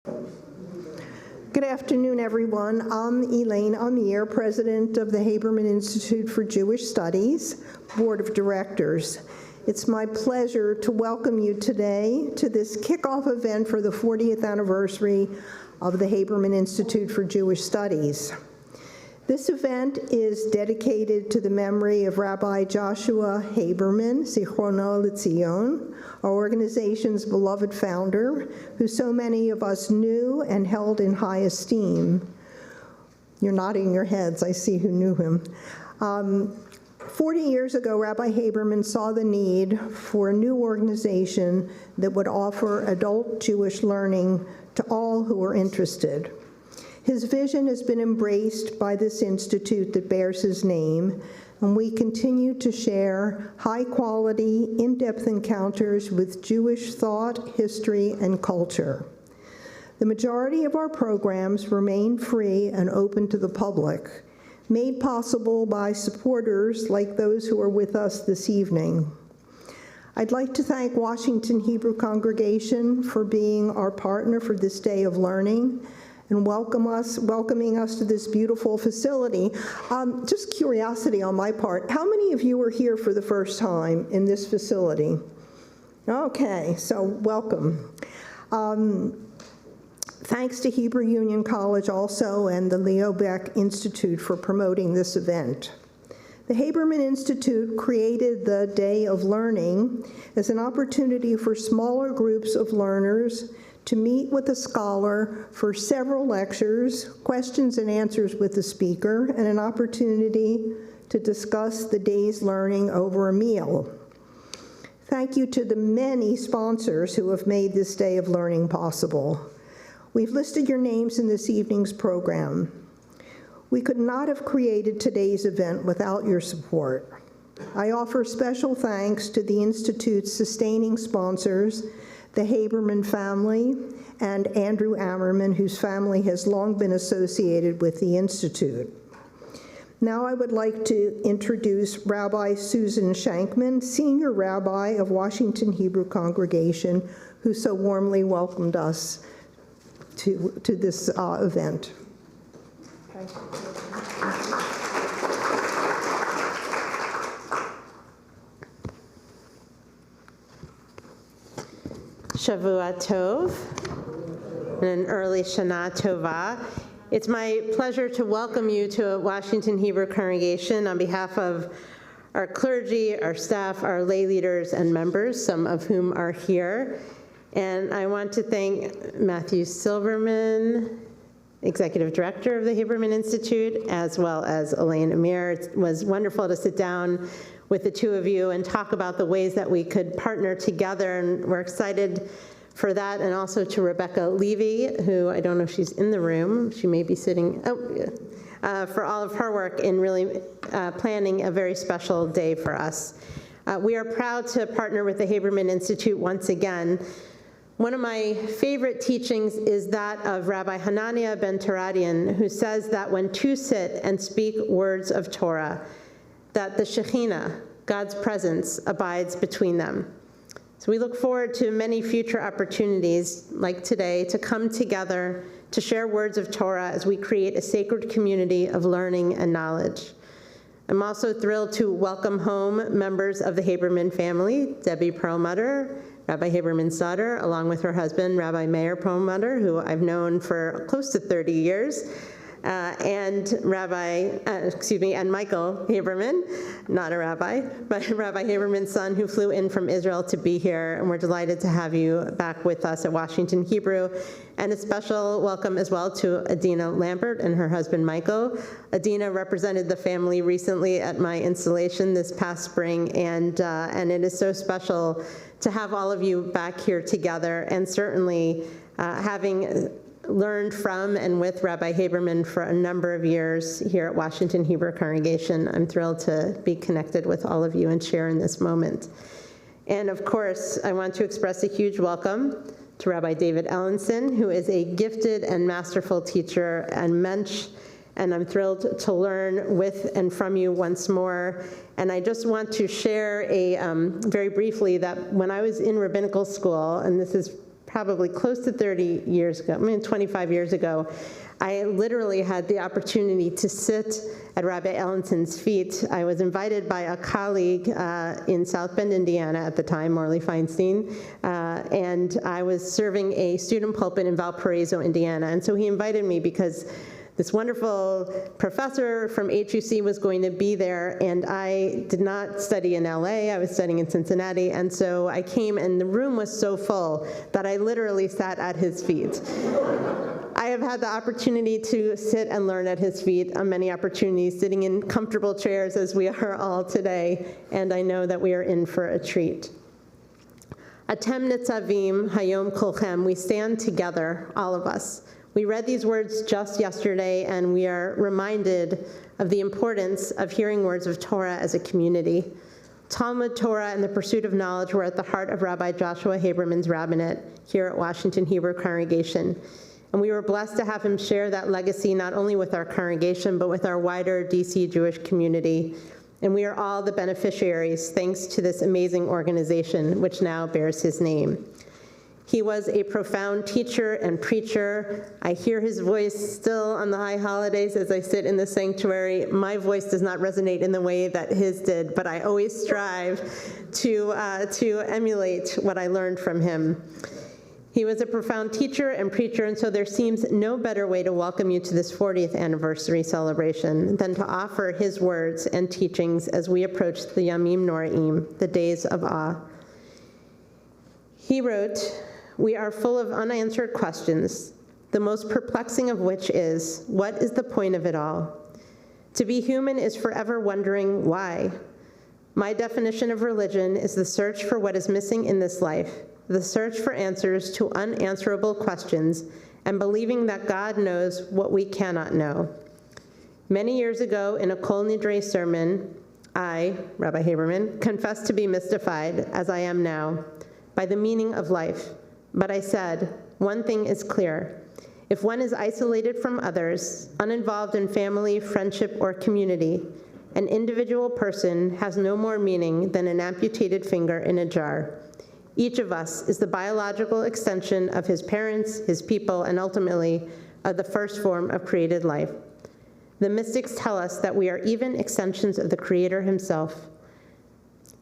Good afternoon, everyone. I'm Elaine Amir, president of the Haberman Institute for Jewish Studies, Board of Directors. It's my pleasure to welcome you today to this kickoff event for the 40th anniversary of the Haberman Institute for Jewish Studies. This event is dedicated to the memory of Rabbi Joshua Haberman, Zichrono L'Tzion, our organization's beloved founder, who so many of us knew and held in high esteem. You're nodding your heads, I see who knew him. 40 years ago, Rabbi Haberman saw the need for a new organization that would offer adult Jewish learning to all who were interested. His vision has been embraced by this institute that bears his name, and we continue to share high-quality, in-depth encounters with Jewish thought, history, and culture. The majority of our programs remain free and open to the public, made possible by supporters like those who are with us this evening. I'd like to thank Washington Hebrew Congregation for being our partner for this day of learning and welcoming us to this beautiful facility. Just curiosity on my part, how many of you are here for the first time in this facility? Okay, so welcome. Thanks to Hebrew Union College also and the Leo Baeck Institute for promoting this event. The Haberman Institute created the Day of Learning as an opportunity for smaller groups of learners to meet with a scholar for several lectures, questions and answers with the speaker, and an opportunity to discuss the day's learning over a meal. Thank you to the many sponsors who have made this Day of Learning possible. We've listed your names in this evening's program. We could not have created today's event without your support. I offer special thanks to the Institute's sustaining sponsors, the Haberman family, and Andrew Ammerman, whose family has long been associated with the Institute. Now I would like to introduce Rabbi Susan Shankman, Senior Rabbi of Washington Hebrew Congregation, who so warmly welcomed us to this event. Thank you. Shavua Tov, and an early Shana Tova. It's my pleasure to welcome you to Washington Hebrew Congregation on behalf of our clergy, our staff, our lay leaders, and members, some of whom are here. And I want to thank Matthew Silverman, Executive Director of the Haberman Institute, as well as Elaine Amir. It was wonderful to sit down with the two of you and talk about the ways that we could partner together, and we're excited for that, and also to Rebecca Levy, who I don't know if she's in the room, she may be sitting, for all of her work in really planning a very special day for us. We are proud to partner with the Haberman Institute once again. One of my favorite teachings is that of Rabbi Hanania ben Teradian, who says that when two sit and speak words of Torah, that the Shekhinah, God's presence, abides between them. So we look forward to many future opportunities like today to come together to share words of Torah as we create a sacred community of learning and knowledge. I'm also thrilled to welcome home members of the Haberman family, Debbie Perlmutter, Rabbi Haberman's daughter, along with her husband, Rabbi Meir Perlmutter, who I've known for close to 30 years, and Michael Haberman, not a rabbi, but Rabbi Haberman's son, who flew in from Israel to be here, and we're delighted to have you back with us at Washington Hebrew. And a special welcome as well to Adina Lambert and her husband, Michael. Adina represented the family recently at my installation this past spring, and it is so special to have all of you back here together, and certainly having learned from and with Rabbi Haberman for a number of years here at Washington Hebrew Congregation. I'm thrilled to be connected with all of you and share in this moment. And of course, I want to express a huge welcome to Rabbi David Ellenson, who is a gifted and masterful teacher and mensch, and I'm thrilled to learn with and from you once more. And I just want to share very briefly that when I was in rabbinical school, and this is probably close to 30 years ago, 25 years ago, I literally had the opportunity to sit at Rabbi Ellenson's feet. I was invited by a colleague in South Bend, Indiana at the time, Morley Feinstein, and I was serving a student pulpit in Valparaiso, Indiana. And so he invited me because this wonderful professor from HUC was going to be there, and I did not study in LA, I was studying in Cincinnati, and so I came and the room was so full that I literally sat at his feet. I have had the opportunity to sit and learn at his feet on many opportunities, sitting in comfortable chairs as we are all today, and I know that we are in for a treat. Atem nitzavim hayom kolchem, we stand together, all of us. We read these words just yesterday, and we are reminded of the importance of hearing words of Torah as a community. Talmud Torah and the pursuit of knowledge were at the heart of Rabbi Joshua Haberman's rabbinate here at Washington Hebrew Congregation. And we were blessed to have him share that legacy not only with our congregation, but with our wider DC Jewish community. And we are all the beneficiaries thanks to this amazing organization, which now bears his name. He was a profound teacher and preacher. I hear his voice still on the high holidays as I sit in the sanctuary. My voice does not resonate in the way that his did, but I always strive to emulate what I learned from him. He was a profound teacher and preacher, and so there seems no better way to welcome you to this 40th anniversary celebration than to offer his words and teachings as we approach the Yamim Noraim, the days of awe. He wrote, "We are full of unanswered questions, the most perplexing of which is, what is the point of it all? To be human is forever wondering why. My definition of religion is the search for what is missing in this life, the search for answers to unanswerable questions, and believing that God knows what we cannot know." Many years ago, in a Kol Nidre sermon, I, Rabbi Haberman, confessed to be mystified, as I am now, by the meaning of life. But I said, one thing is clear. If one is isolated from others, uninvolved in family, friendship, or community, an individual person has no more meaning than an amputated finger in a jar. Each of us is the biological extension of his parents, his people, and ultimately of the first form of created life. The mystics tell us that we are even extensions of the Creator himself.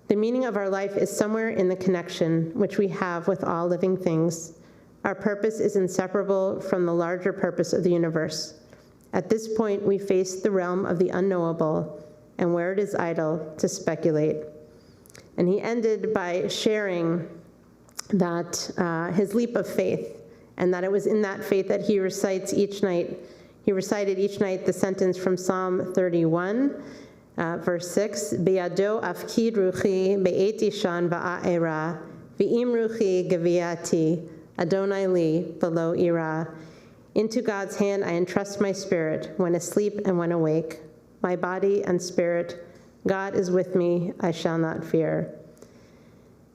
The meaning of our life is somewhere in the connection which we have with all living things. Our purpose is inseparable from the larger purpose of the universe. At this point, we face the realm of the unknowable, and where it is idle to speculate. And he ended by sharing that his leap of faith, and that it was in that faith that he recited each night the sentence from Psalm 31, verse 6, Be'ado afkid ruchi be'et ishan va'a'era, ve'im ruchi geviati, Adonai li v'lo ira. Into God's hand I entrust my spirit, when asleep and when awake. My body and spirit, God is with me, I shall not fear.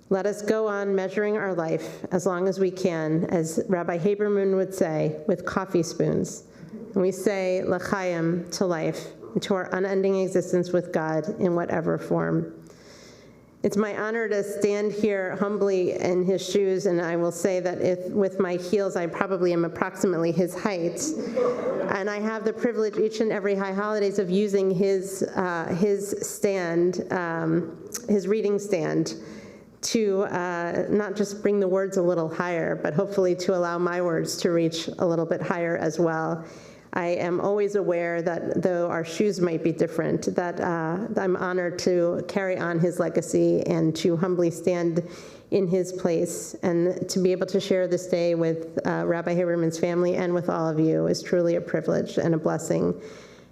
Let us go on measuring our life as long as we can, as Rabbi Haberman would say, with coffee spoons. And we say, l'chaim, to life, to our unending existence with God in whatever form. It's my honor to stand here humbly in his shoes, and I will say that if with my heels, I probably am approximately his height. And I have the privilege each and every high holidays of using his stand, his reading stand, to not just bring the words a little higher, but hopefully to allow my words to reach a little bit higher as well. I am always aware that though our shoes might be different, that I'm honored to carry on his legacy and to humbly stand in his place. And to be able to share this day with Rabbi Haberman's family and with all of you is truly a privilege and a blessing.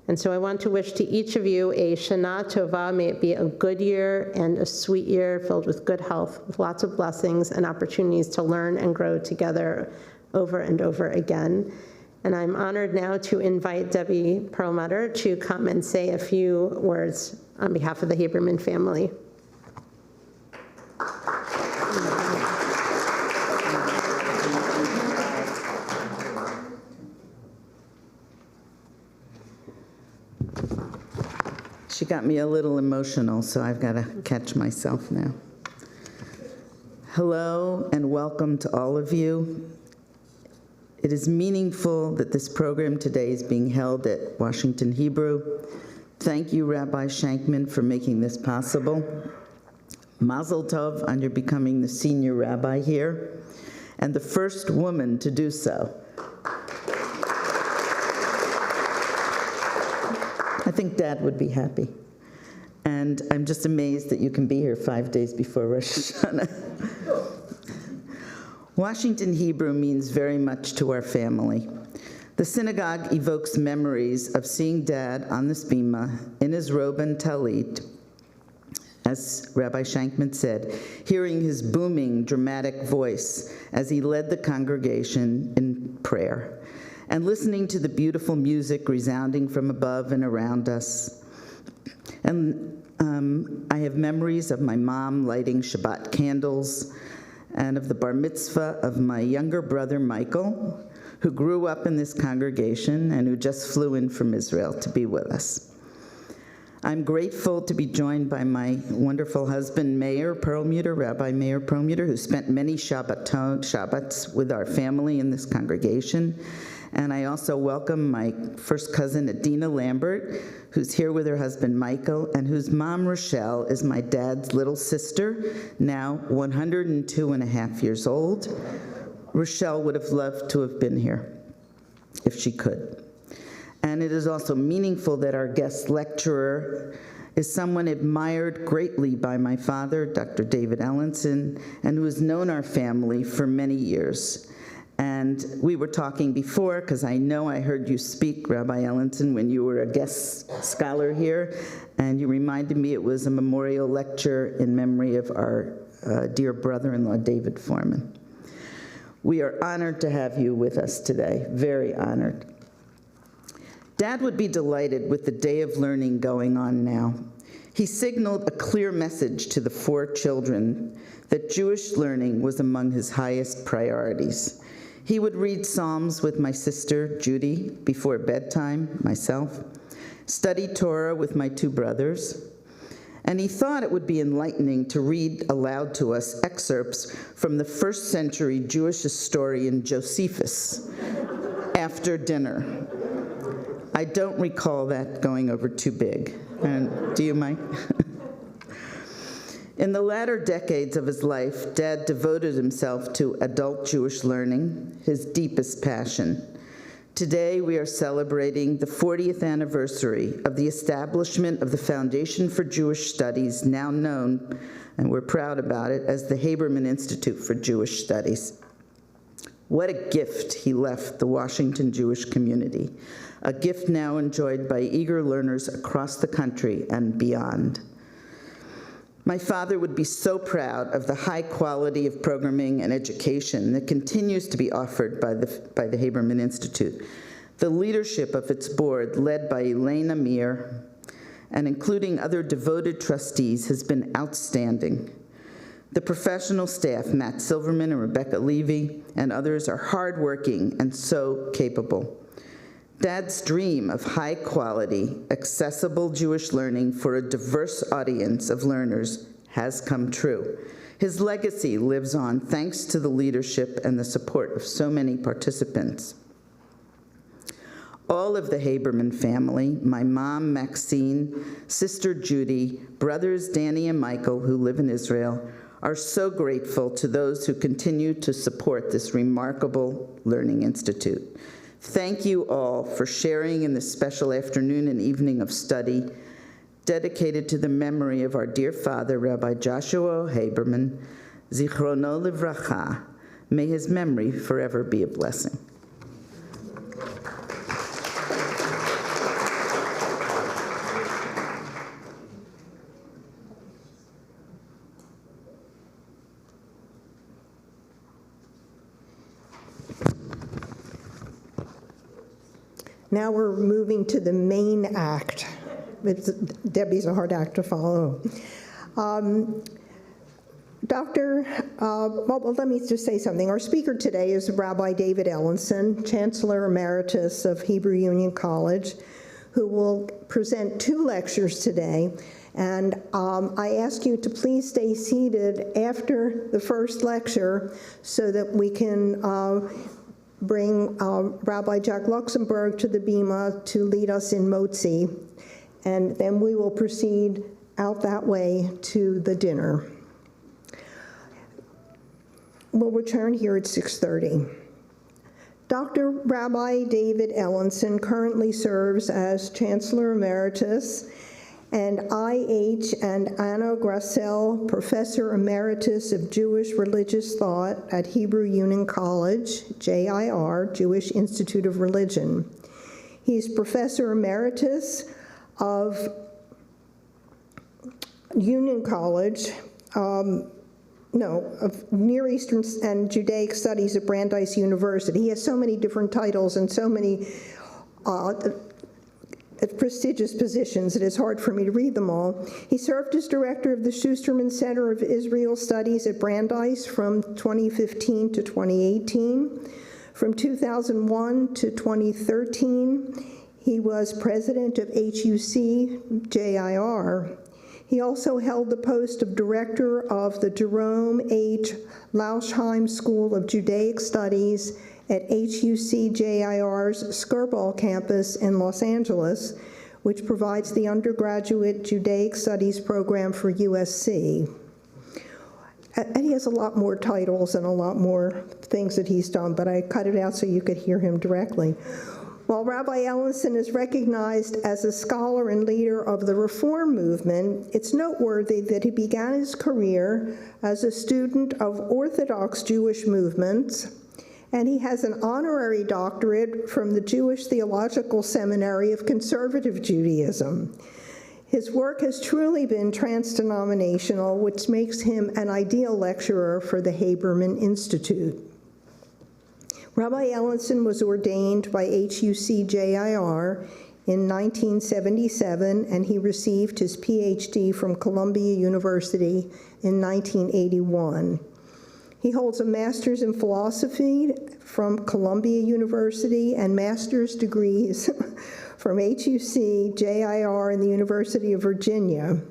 And so I want to wish to each of you a Shana Tova. May it be a good year and a sweet year filled with good health, with lots of blessings and opportunities to learn and grow together over and over again. And I'm honored now to invite Debbie Perlmutter to come and say a few words on behalf of the Haberman family. She got me a little emotional, so I've got to catch myself now. Hello and welcome to all of you. It is meaningful that this program today is being held at Washington Hebrew. Thank you, Rabbi Shankman, for making this possible. Mazel tov on your becoming the senior rabbi here, and the first woman to do so. I think Dad would be happy. And I'm just amazed that you can be here 5 days before Rosh Hashanah. Washington Hebrew means very much to our family. The synagogue evokes memories of seeing Dad on this bima in his robe and talit, as Rabbi Shankman said, hearing his booming, dramatic voice as he led the congregation in prayer, and listening to the beautiful music resounding from above and around us. And I have memories of my mom lighting Shabbat candles, and of the bar mitzvah of my younger brother, Michael, who grew up in this congregation and who just flew in from Israel to be with us. I'm grateful to be joined by my wonderful husband, Meir Perlmutter, Rabbi Meir Perlmutter, who spent many Shabbats with our family in this congregation. And I also welcome my first cousin, Adina Lambert, who's here with her husband, Michael, and whose mom, Rochelle, is my dad's little sister, now 102 and a half years old. Rochelle would have loved to have been here if she could. And it is also meaningful that our guest lecturer is someone admired greatly by my father, Dr. David Ellenson, and who has known our family for many years. And we were talking before, because I know I heard you speak, Rabbi Ellenson, when you were a guest scholar here, and you reminded me it was a memorial lecture in memory of our dear brother-in-law, David Foreman. We are honored to have you with us today, very honored. Dad would be delighted with the Day of Learning going on now. He signaled a clear message to the 4 children that Jewish learning was among his highest priorities. He would read Psalms with my sister, Judy, before bedtime, myself, study Torah with my 2 brothers, and he thought it would be enlightening to read aloud to us excerpts from the 1st century Jewish historian Josephus after dinner. I don't recall that going over too big. And do you, Mike? In the latter decades of his life, Dad devoted himself to adult Jewish learning, his deepest passion. Today, we are celebrating the 40th anniversary of the establishment of the Foundation for Jewish Studies, now known, and we're proud about it, as the Haberman Institute for Jewish Studies. What a gift he left the Washington Jewish community, a gift now enjoyed by eager learners across the country and beyond. My father would be so proud of the high quality of programming and education that continues to be offered by the Haberman Institute. The leadership of its board, led by Elaine Amir, and including other devoted trustees, has been outstanding. The professional staff, Matt Silverman and Rebecca Levy, and others are hardworking and so capable. Dad's dream of high-quality, accessible Jewish learning for a diverse audience of learners has come true. His legacy lives on thanks to the leadership and the support of so many participants. All of the Haberman family, my mom, Maxine, sister Judy, brothers Danny and Michael, who live in Israel, are so grateful to those who continue to support this remarkable learning institute. Thank you all for sharing in this special afternoon and evening of study dedicated to the memory of our dear father, Rabbi Joshua Haberman, Zichrono Livracha. May his memory forever be a blessing. Now we're moving to the main act. Debbie's a hard act to follow. Let me just say something. Our speaker today is Rabbi David Ellenson, Chancellor Emeritus of Hebrew Union College, who will present 2 lectures today. And I ask you to please stay seated after the first lecture so that we can bring Rabbi Jack Luxembourg to the bima to lead us in Motzi. And then we will proceed out that way to the dinner. We'll return here at 6:30. Dr. Rabbi David Ellenson currently serves as Chancellor Emeritus and I.H. and Anna Grassel Professor Emeritus of Jewish Religious Thought at Hebrew Union College, JIR, Jewish Institute of Religion. He's Professor Emeritus of Union College, of Near Eastern and Judaic Studies at Brandeis University. He has so many different titles and so many prestigious positions, it is hard for me to read them all. He served as director of the Schusterman Center of Israel Studies at Brandeis from 2015 to 2018. From 2001 to 2013, he was president of HUC JIR. He also held the post of director of the Jerome H. Lausheim School of Judaic Studies at HUC JIR's Skirball campus in Los Angeles, which provides the undergraduate Judaic Studies program for USC. And he has a lot more titles and a lot more things that he's done, but I cut it out so you could hear him directly. While Rabbi Ellenson is recognized as a scholar and leader of the Reform movement, it's noteworthy that he began his career as a student of Orthodox Jewish movements, and he has an honorary doctorate from the Jewish Theological Seminary of Conservative Judaism. His work has truly been trans-denominational, which makes him an ideal lecturer for the Haberman Institute. Rabbi Ellenson was ordained by HUC JIR in 1977, and he received his PhD from Columbia University in 1981. He holds a master's in philosophy from Columbia University and master's degrees from HUC JIR and the University of Virginia.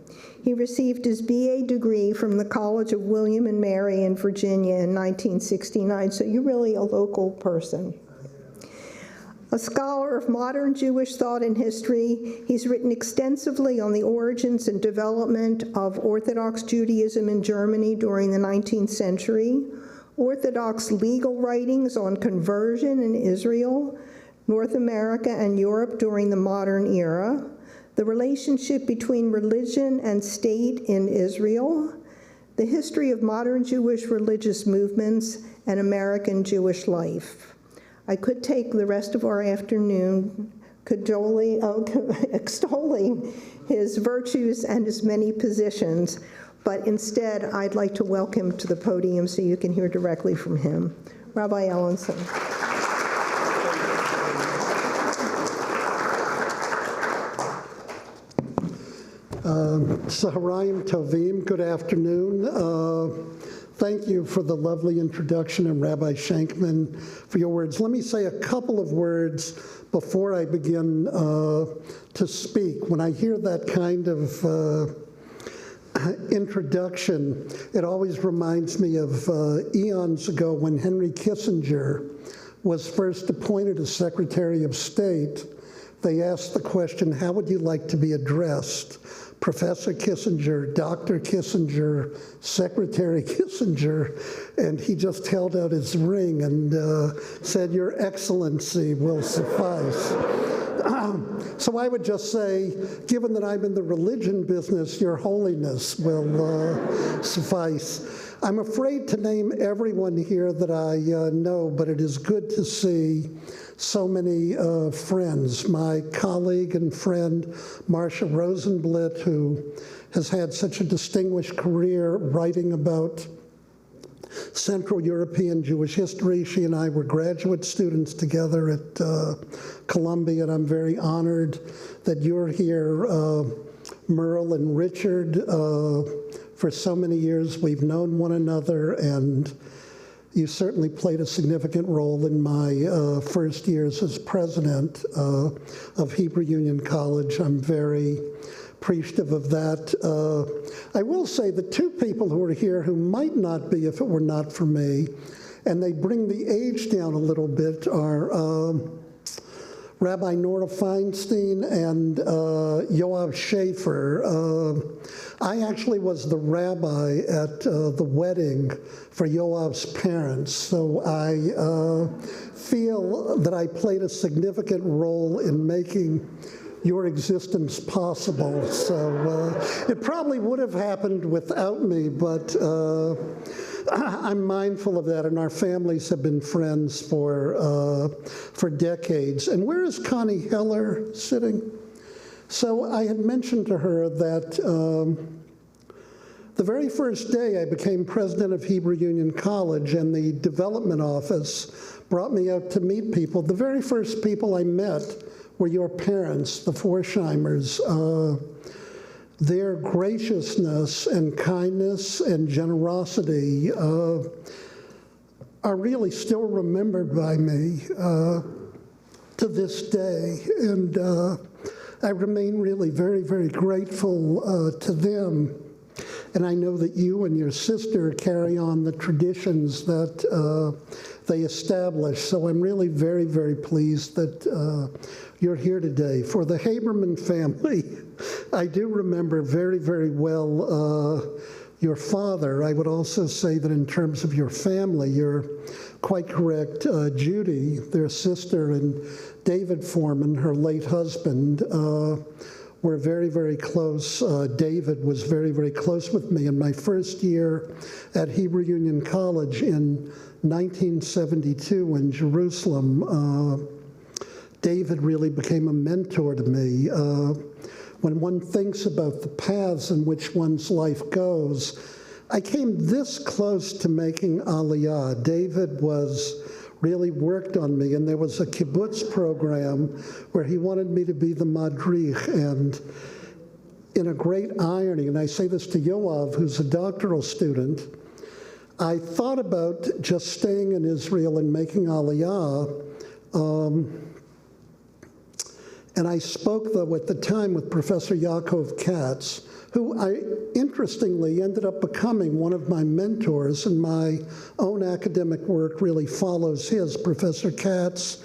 He received his BA degree from the College of William and Mary in Virginia in 1969, so you're really a local person. A scholar of modern Jewish thought and history, he's written extensively on the origins and development of Orthodox Judaism in Germany during the 19th century, Orthodox legal writings on conversion in Israel, North America, and Europe during the modern era, the relationship between religion and state in Israel, the history of modern Jewish religious movements, and American Jewish life. I could take the rest of our afternoon extolling his virtues and his many positions, but instead I'd like to welcome him to the podium so you can hear directly from him. Rabbi Ellenson. Saharayim Tovim, good afternoon. Thank you for the lovely introduction, and Rabbi Shankman for your words. Let me say a couple of words before I begin to speak. When I hear that kind of introduction, it always reminds me of eons ago when Henry Kissinger was first appointed as Secretary of State. They asked the question, how would you like to be addressed? Professor Kissinger, Dr. Kissinger, Secretary Kissinger, and he just held out his ring and said, "Your Excellency will suffice." So I would just say, given that I'm in the religion business, Your Holiness will suffice. I'm afraid to name everyone here that I know, but it is good to see so many friends. My colleague and friend, Marcia Rosenblit, who has had such a distinguished career writing about Central European Jewish history. She and I were graduate students together at Columbia, and I'm very honored that you're here, Merle and Richard. For so many years, we've known one another, and you certainly played a significant role in my first years as president of Hebrew Union College. I'm very appreciative of that. I will say the two people who are here who might not be if it were not for me, and they bring the age down a little bit, are Rabbi Nora Feinstein and Yoav Schaefer. I actually was the rabbi at the wedding for Yoav's parents, so I feel that I played a significant role in making your existence possible. So it probably would have happened without me, but I'm mindful of that, and our families have been friends for decades. And where is Connie Heller sitting? So I had mentioned to her that the very first day I became president of Hebrew Union College, and the development office brought me out to meet people. The very first people I met were your parents, the Forsheimers. Their graciousness and kindness and generosity are really still remembered by me to this day. And I remain really very, very grateful to them. And I know that you and your sister carry on the traditions that they established. So I'm really very, very pleased that you're here today. For the Haberman family, I do remember very, very well your father. I would also say that in terms of your family, you're quite correct. Judy, their sister, and David Foreman, her late husband, were very, very close. David was very, very close with me. In my first year at Hebrew Union College in 1972 in Jerusalem, David really became a mentor to me. When one thinks about the paths in which one's life goes, I came this close to making Aliyah. David really worked on me, and there was a kibbutz program where he wanted me to be the madrich, and in a great irony, and I say this to Yoav, who's a doctoral student, I thought about just staying in Israel and making Aliyah, and I spoke, though, at the time with Professor Yaakov Katz, who I, interestingly, ended up becoming one of my mentors, and my own academic work really follows his. Professor Katz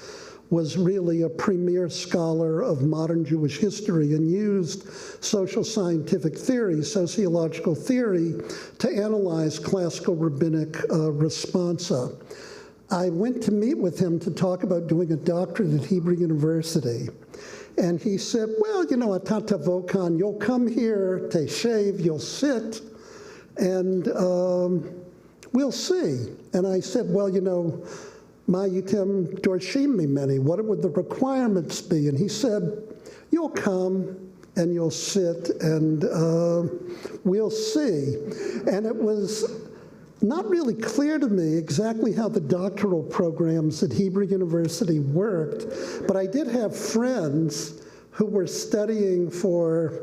was really a premier scholar of modern Jewish history and used social scientific theory, sociological theory, to analyze classical rabbinic responsa. I went to meet with him to talk about doing a doctorate at Hebrew University. And he said, well, you know, Atata Vokan, you'll come here, shave, you'll sit, and we'll see. And I said, well, you know, Ma Yitem Dorshim Mimeni, what would the requirements be? And he said, you'll come and you'll sit and we'll see. And it was not really clear to me exactly how the doctoral programs at Hebrew University worked, but I did have friends who were studying for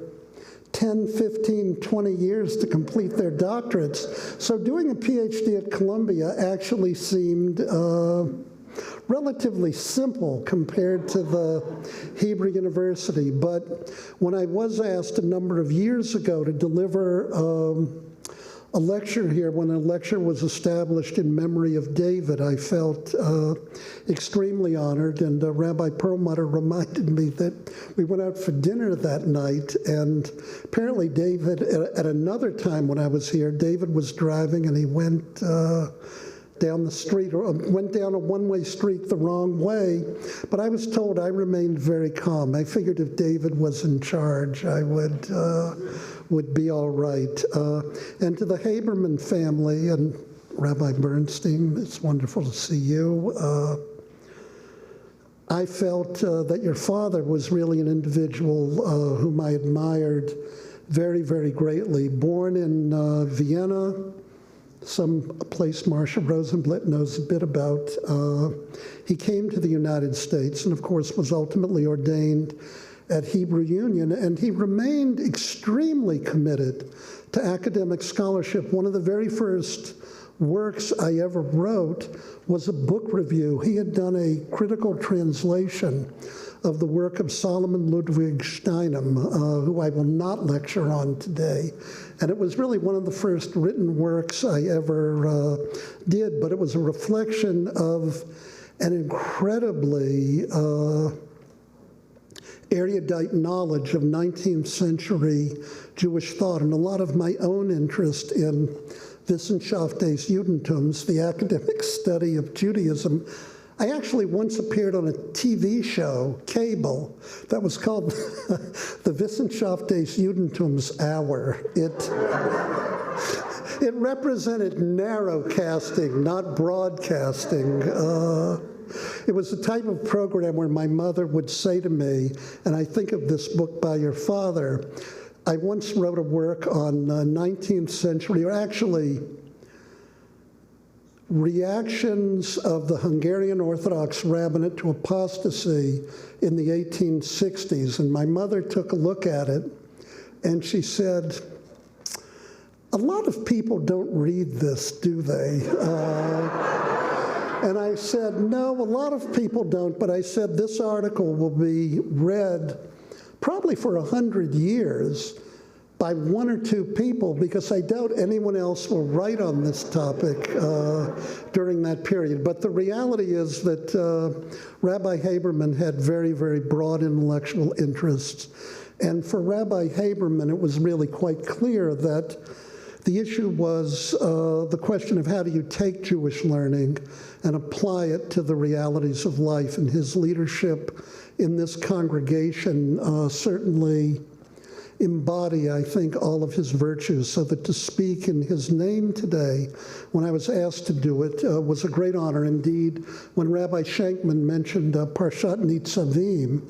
10, 15, 20 years to complete their doctorates. So doing a PhD at Columbia actually seemed relatively simple compared to the Hebrew University. But when I was asked a number of years ago to deliver a lecture here, when a lecture was established in memory of David, I felt extremely honored, and Rabbi Perlmutter reminded me that we went out for dinner that night, and apparently David, at another time when I was here, David was driving and he went down the street, or went down a one-way street the wrong way, but I was told I remained very calm. I figured if David was in charge, I would be all right. And to the Haberman family, and Rabbi Bernstein, it's wonderful to see you. I felt that your father was really an individual whom I admired very, very greatly. Born in Vienna, some place Marcia Rosenblatt knows a bit about. He came to the United States and, of course, was ultimately ordained at Hebrew Union, and he remained extremely committed to academic scholarship. One of the very first works I ever wrote was a book review. He had done a critical translation of the work of Solomon Ludwig Steinem, who I will not lecture on today. And it was really one of the first written works I ever did, but it was a reflection of an incredibly erudite knowledge of 19th century Jewish thought, and a lot of my own interest in Wissenschaft des Judentums, the academic study of Judaism. I actually once appeared on a TV show, cable, that was called the Wissenschaft des Judentums Hour. It represented narrowcasting, not broadcasting. It was the type of program where my mother would say to me, and I think of this book by your father, I once wrote a work on 19th century, or actually reactions of the Hungarian Orthodox rabbinate to apostasy in the 1860s. And my mother took a look at it, and she said, a lot of people don't read this, do they? And I said, no, a lot of people don't, but I said, this article will be read probably for 100 years by one or two people, because I doubt anyone else will write on this topic during that period. But the reality is that Rabbi Haberman had very, very broad intellectual interests. And for Rabbi Haberman, it was really quite clear that the issue was the question of how do you take Jewish learning and apply it to the realities of life. And his leadership in this congregation certainly embody, I think, all of his virtues, so that to speak in his name today, when I was asked to do it, was a great honor. Indeed, when Rabbi Shankman mentioned Parshat Nitzavim,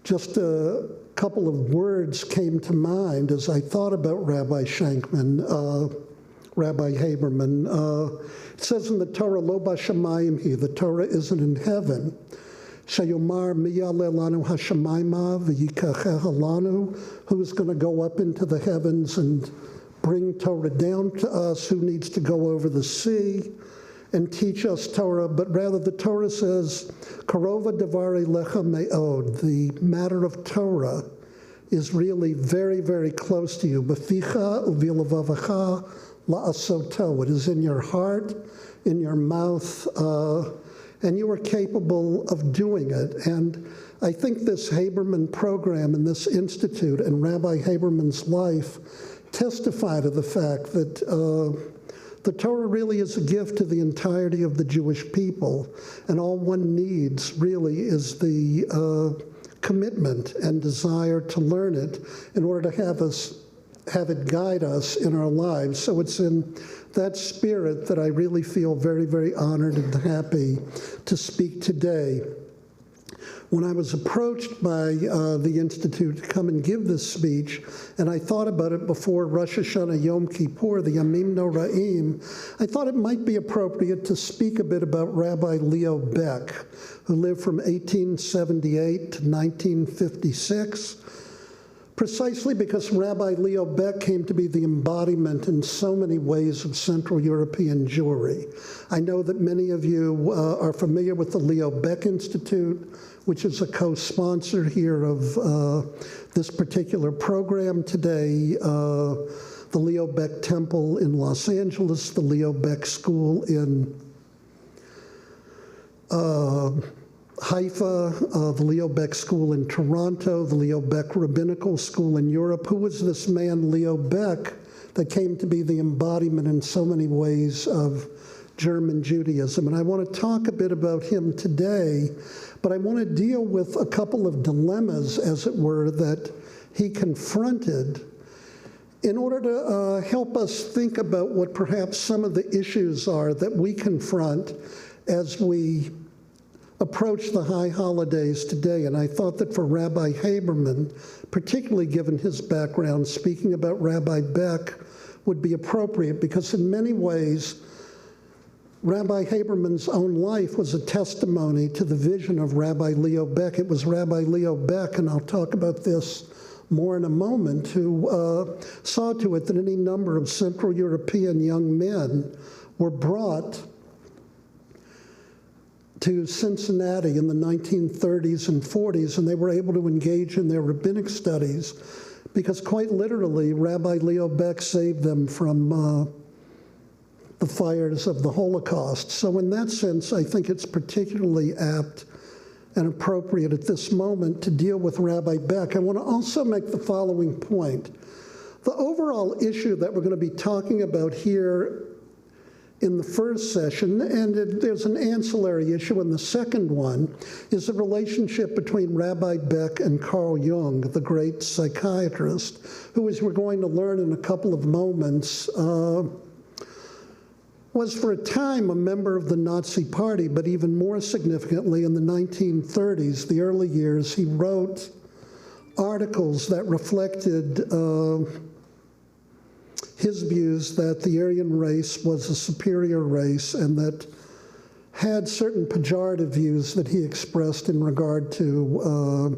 just a couple of words came to mind as I thought about Rabbi Shankman, Rabbi Haberman. It says in the Torah, Lo b'shamayim hi, the Torah isn't in heaven. Shayomar miyaleh lanu hashamayma v'yikacheha lanu, who's going to go up into the heavens and bring Torah down to us, who needs to go over the sea and teach us Torah. But rather the Torah says, Karova davari lecha me'od, the matter of Torah is really very, very close to you. B'ficha u'vilavavacha la'asoto, it is in your heart, in your mouth, and you are capable of doing it. And I think this Haberman program and this institute and Rabbi Haberman's life testify to the fact that the Torah really is a gift to the entirety of the Jewish people, and all one needs really is the commitment and desire to learn it in order to have it guide us in our lives. So it's in that spirit that I really feel very, very honored and happy to speak today. When I was approached by the Institute to come and give this speech, and I thought about it before Rosh Hashanah Yom Kippur, the Yamim Noraim, I thought it might be appropriate to speak a bit about Rabbi Leo Baeck, who lived from 1878 to 1956, precisely because Rabbi Leo Baeck came to be the embodiment in so many ways of Central European Jewry. I know that many of you are familiar with the Leo Baeck Institute, which is a co-sponsor here of this particular program today. The Leo Baeck Temple in Los Angeles, the Leo Baeck School in Haifa, the Leo Baeck School in Toronto, the Leo Baeck Rabbinical School in Europe. Who was this man, Leo Baeck, that came to be the embodiment in so many ways of German Judaism? And I want to talk a bit about him today, but I want to deal with a couple of dilemmas, as it were, that he confronted in order to help us think about what perhaps some of the issues are that we confront as we approach the high holidays today. And I thought that for Rabbi Haberman, particularly given his background, speaking about Rabbi Baeck would be appropriate, because in many ways, Rabbi Haberman's own life was a testimony to the vision of Rabbi Leo Baeck. It was Rabbi Leo Baeck, and I'll talk about this more in a moment, who saw to it that any number of Central European young men were brought to Cincinnati in the 1930s and 40s, and they were able to engage in their rabbinic studies because quite literally, Rabbi Leo Baeck saved them from the fires of the Holocaust. So in that sense, I think it's particularly apt and appropriate at this moment to deal with Rabbi Baeck. I want to also make the following point. The overall issue that we're going to be talking about here in the first session, and there's an ancillary issue in the second one, is the relationship between Rabbi Baeck and Carl Jung, the great psychiatrist, who, as we're going to learn in a couple of moments, was for a time a member of the Nazi Party, but even more significantly, in the 1930s, the early years, he wrote articles that reflected his views that the Aryan race was a superior race and that had certain pejorative views that he expressed in regard to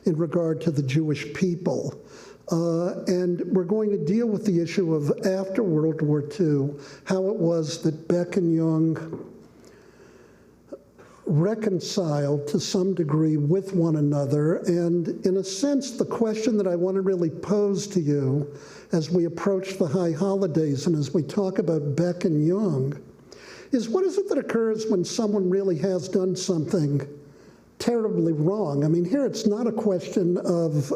the Jewish people. And we're going to deal with the issue of, after World War II, how it was that Baeck and Jung reconciled to some degree with one another. And in a sense, the question that I want to really pose to you as we approach the high holidays and as we talk about Baeck and Jung is, what is it that occurs when someone really has done something terribly wrong? I mean, here it's not a question of,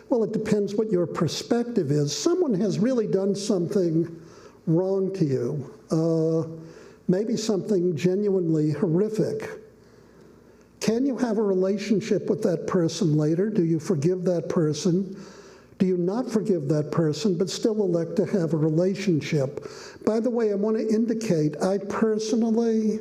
well, it depends what your perspective is. Someone has really done something wrong to you, maybe something genuinely horrific. Can you have a relationship with that person later? Do you forgive that person? Do you not forgive that person, but still elect to have a relationship? By the way, I want to indicate, I personally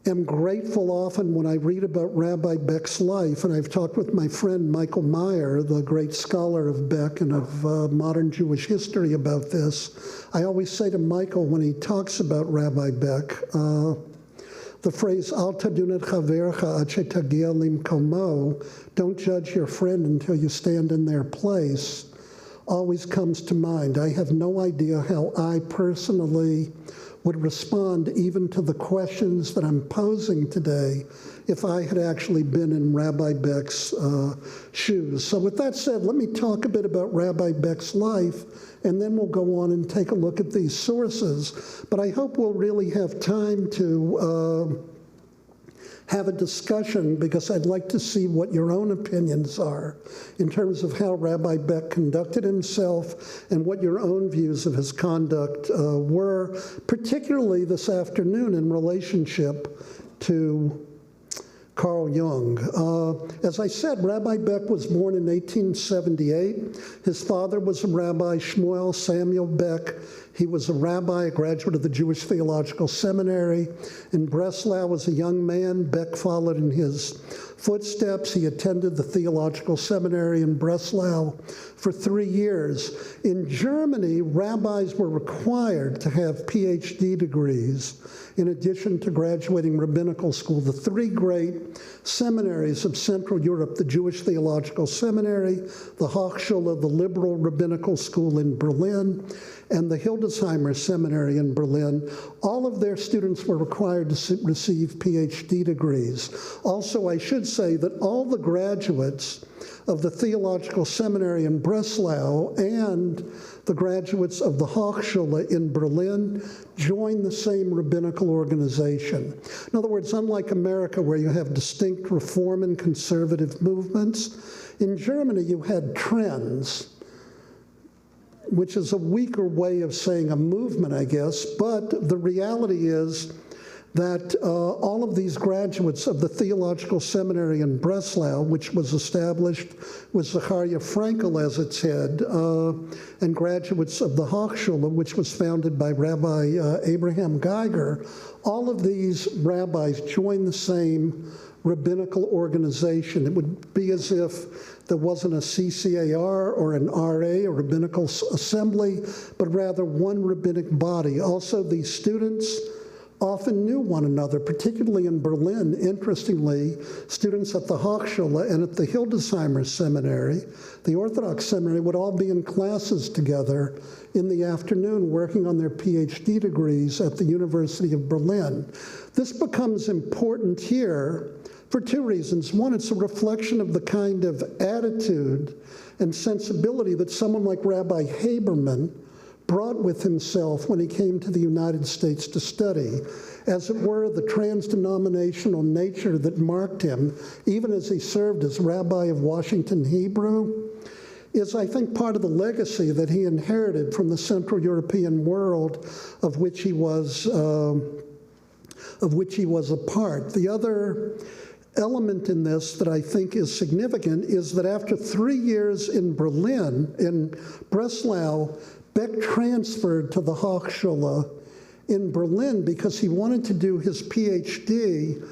am grateful often when I read about Rabbi Baeck's life, and I've talked with my friend Michael Meyer, the great scholar of Baeck and of modern Jewish history, about this. I always say to Michael when he talks about Rabbi Baeck, the phrase, Al tadun et chavercha ad shetagia limkomo, don't judge your friend until you stand in their place, always comes to mind. I have no idea how I personally would respond even to the questions that I'm posing today if I had actually been in Rabbi Baeck's shoes. So with that said, let me talk a bit about Rabbi Baeck's life, and then we'll go on and take a look at these sources. But I hope we'll really have time to have a discussion, because I'd like to see what your own opinions are in terms of how Rabbi Baeck conducted himself and what your own views of his conduct were, particularly this afternoon in relationship to Carl Jung. As I said, Rabbi Baeck was born in 1878. His father was a rabbi, Shmuel Samuel Baeck. He was a rabbi, a graduate of the Jewish Theological Seminary in Breslau. As a young man, Baeck followed in his footsteps. He attended the Theological Seminary in Breslau for 3 years. In Germany, rabbis were required to have PhD degrees in addition to graduating rabbinical school. The three great seminaries of Central Europe, the Jewish Theological Seminary, the Hochschule, the Liberal Rabbinical School in Berlin, and the Hildesheimer Seminary in Berlin, all of their students were required to receive PhD degrees. Also, I should say that all the graduates of the Theological Seminary in Breslau and the graduates of the Hochschule in Berlin joined the same rabbinical organization. In other words, unlike America, where you have distinct reform and conservative movements, in Germany you had trends, which is a weaker way of saying a movement, I guess, but the reality is that all of these graduates of the Theological Seminary in Breslau, which was established with Zachariah Frankel as its head, and graduates of the Hochschule, which was founded by Rabbi Abraham Geiger, all of these rabbis joined the same rabbinical organization. It would be as if there wasn't a CCAR or an RA, a rabbinical assembly, but rather one rabbinic body. Also, these students often knew one another, particularly in Berlin. Interestingly, students at the Hochschule and at the Hildesheimer Seminary, the Orthodox Seminary, would all be in classes together in the afternoon working on their PhD degrees at the University of Berlin. This becomes important here for two reasons. One, it's a reflection of the kind of attitude and sensibility that someone like Rabbi Haberman brought with himself when he came to the United States to study. As it were, the trans-denominational nature that marked him, even as he served as Rabbi of Washington Hebrew, is, I think, part of the legacy that he inherited from the Central European world of which he was a part. The other element in this that I think is significant is that after 3 years in Breslau, Baeck transferred to the Hochschule in Berlin because he wanted to do his PhD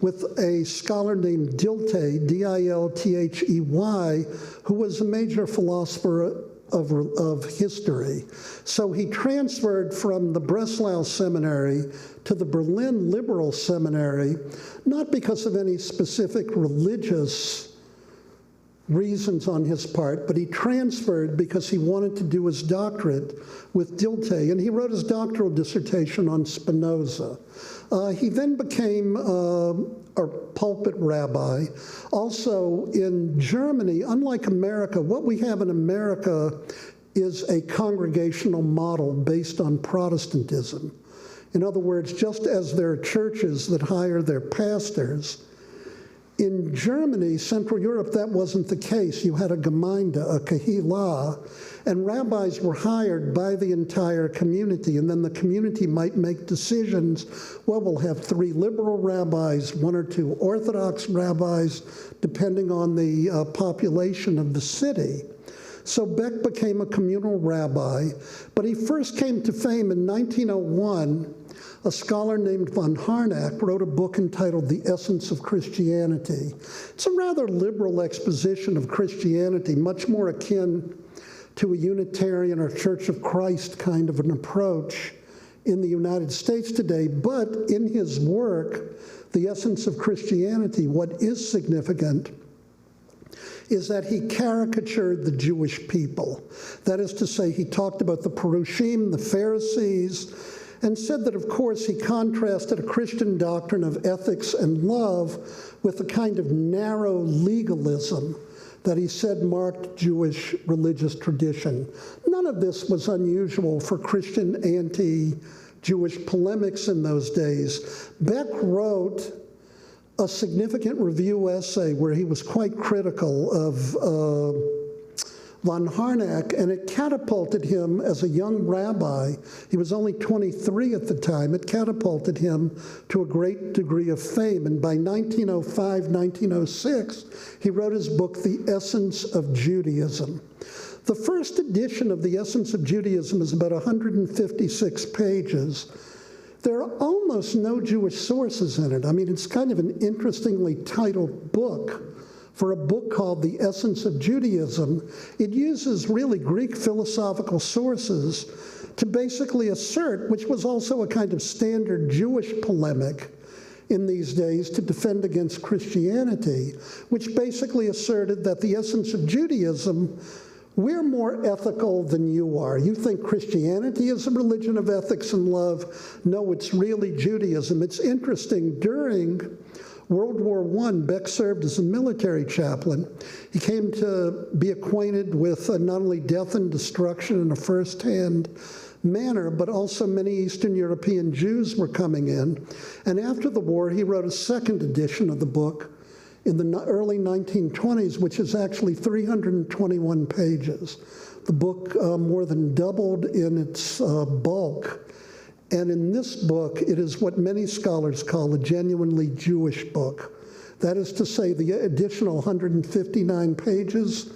with a scholar named Dilthey, D-I-L-T-H-E-Y, who was a major philosopher of history. So he transferred from the Breslau Seminary to the Berlin Liberal Seminary, not because of any specific religious reasons on his part, but he transferred because he wanted to do his doctorate with Dilthey, and he wrote his doctoral dissertation on Spinoza. He then became a pulpit rabbi. Also in Germany, unlike America, what we have in America is a congregational model based on Protestantism. In other words, just as there are churches that hire their pastors, in Germany, Central Europe, that wasn't the case. You had a Gemeinde, a Kehillah, and rabbis were hired by the entire community, and then the community might make decisions. Well, we'll have 3 liberal rabbis, 1 or 2 Orthodox rabbis, depending on the population of the city. So Baeck became a communal rabbi, but he first came to fame in 1901. A scholar named von Harnack wrote a book entitled The Essence of Christianity. It's a rather liberal exposition of Christianity, much more akin to a Unitarian or Church of Christ kind of an approach in the United States today. But in his work, The Essence of Christianity, what is significant is that he caricatured the Jewish people. That is to say, he talked about the Perushim, the Pharisees, and said that, of course, he contrasted a Christian doctrine of ethics and love with a kind of narrow legalism that he said marked Jewish religious tradition. None of this was unusual for Christian anti-Jewish polemics in those days. Baeck wrote a significant review essay where he was quite critical of von Harnack, and it catapulted him as a young rabbi. He was only 23 at the time. It catapulted him to a great degree of fame. And by 1905, 1906, he wrote his book, The Essence of Judaism. The first edition of The Essence of Judaism is about 156 pages. There are almost no Jewish sources in it. I mean, it's kind of an interestingly titled book. For a book called The Essence of Judaism, it uses really Greek philosophical sources to basically assert, which was also a kind of standard Jewish polemic in these days to defend against Christianity, which basically asserted that the essence of Judaism, we're more ethical than you are. You think Christianity is a religion of ethics and love. No, it's really Judaism. It's interesting, during World War I, Baeck served as a military chaplain. He came to be acquainted with not only death and destruction in a firsthand manner, but also many Eastern European Jews were coming in. And after the war, he wrote a second edition of the book in the early 1920s, which is actually 321 pages. The book more than doubled in its bulk. And in this book, it is what many scholars call a genuinely Jewish book. That is to say, the additional 159 pages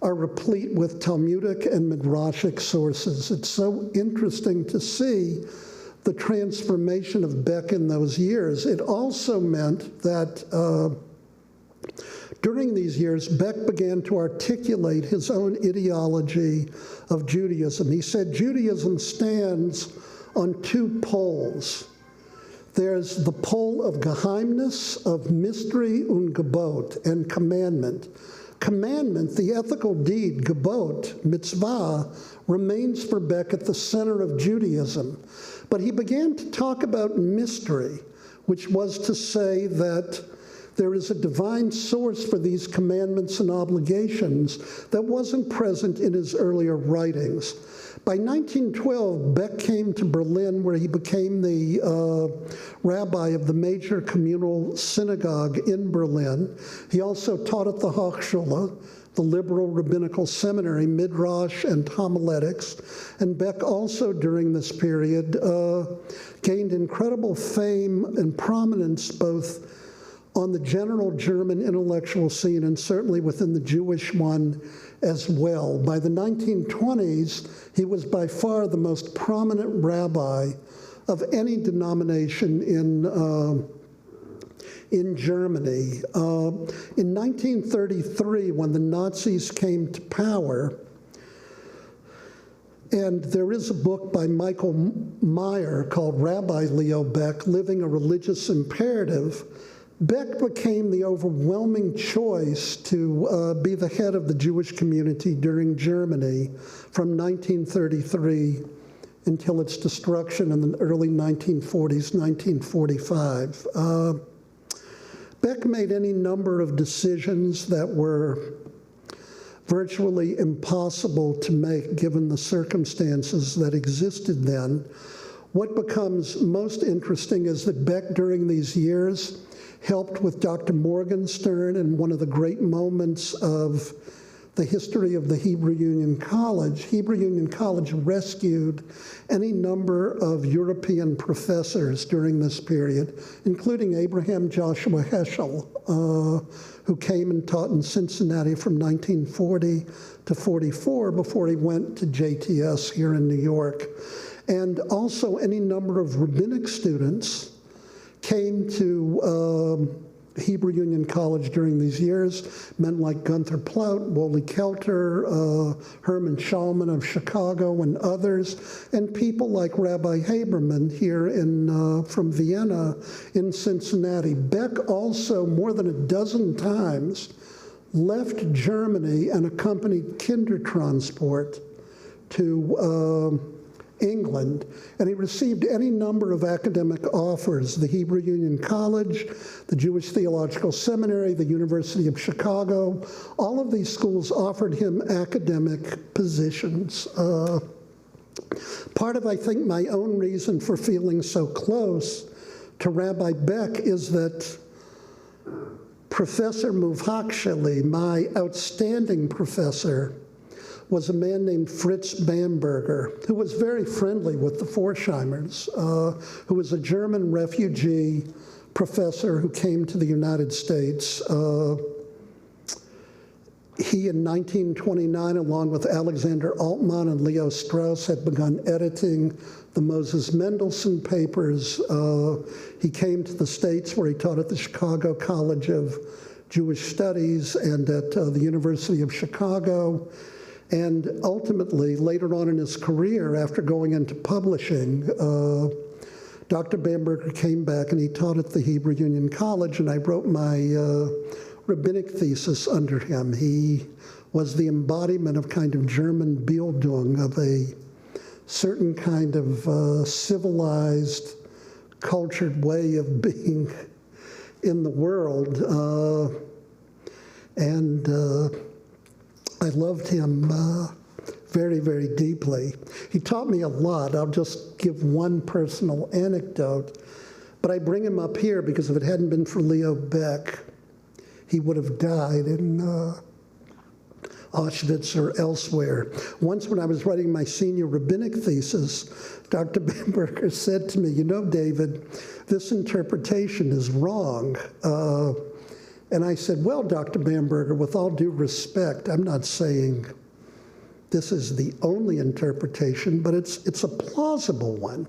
are replete with Talmudic and Midrashic sources. It's so interesting to see the transformation of Baeck in those years. It also meant that during these years, Baeck began to articulate his own ideology of Judaism. He said Judaism stands on 2 poles. There's the pole of Geheimnis, of mystery und Gebot, and commandment. Commandment, the ethical deed, Gebot, mitzvah, remains for Baeck at the center of Judaism. But he began to talk about mystery, which was to say that there is a divine source for these commandments and obligations that wasn't present in his earlier writings. By 1912, Baeck came to Berlin, where he became the rabbi of the major communal synagogue in Berlin. He also taught at the Hochschule, the liberal rabbinical seminary, Midrash and homiletics. And Baeck also, during this period, gained incredible fame and prominence both on the general German intellectual scene and certainly within the Jewish one as well. By the 1920s, he was by far the most prominent rabbi of any denomination in Germany. In 1933, when the Nazis came to power, and there is a book by Michael Meyer called Rabbi Leo Baeck, Living a Religious Imperative, Baeck became the overwhelming choice to be the head of the Jewish community during Germany from 1933 until its destruction in the early 1940s, 1945. Baeck made any number of decisions that were virtually impossible to make given the circumstances that existed then. What becomes most interesting is that Baeck, during these years, helped with Dr. Morgenstern in one of the great moments of the history of the Hebrew Union College. Hebrew Union College rescued any number of European professors during this period, including Abraham Joshua Heschel, who came and taught in Cincinnati from 1940 to 44 before he went to JTS here in New York. And also any number of rabbinic students came to Hebrew Union College during these years, men like Gunther Plaut, Wally Kelter, Herman Schallman of Chicago, and others, and people like Rabbi Haberman here from Vienna in Cincinnati. Baeck also, more than a dozen times, left Germany and accompanied Kindertransport to England, and he received any number of academic offers: the Hebrew Union College, the Jewish Theological Seminary, the University of Chicago. All of these schools offered him academic positions. Part of, I think, my own reason for feeling so close to Rabbi Baeck is that Professor Muvhaksheli, my outstanding professor, was a man named Fritz Bamberger, who was very friendly with the Forsheimers, who was a German refugee professor who came to the United States. He, in 1929, along with Alexander Altmann and Leo Strauss, had begun editing the Moses Mendelssohn papers. He came to the States, where he taught at the Chicago College of Jewish Studies and at the University of Chicago. And ultimately, later on in his career, after going into publishing, Dr. Bamberger came back and he taught at the Hebrew Union College, and I wrote my rabbinic thesis under him. He was the embodiment of kind of German Bildung, of a certain kind of civilized, cultured way of being in the world. I loved him very, very deeply. He taught me a lot. I'll just give one personal anecdote, but I bring him up here because if it hadn't been for Leo Baeck, he would have died in Auschwitz or elsewhere. Once when I was writing my senior rabbinic thesis, Dr. Bamberger said to me, "You know, David, this interpretation is wrong." And I said, "Well, Dr. Bamberger, with all due respect, I'm not saying this is the only interpretation, but it's a plausible one."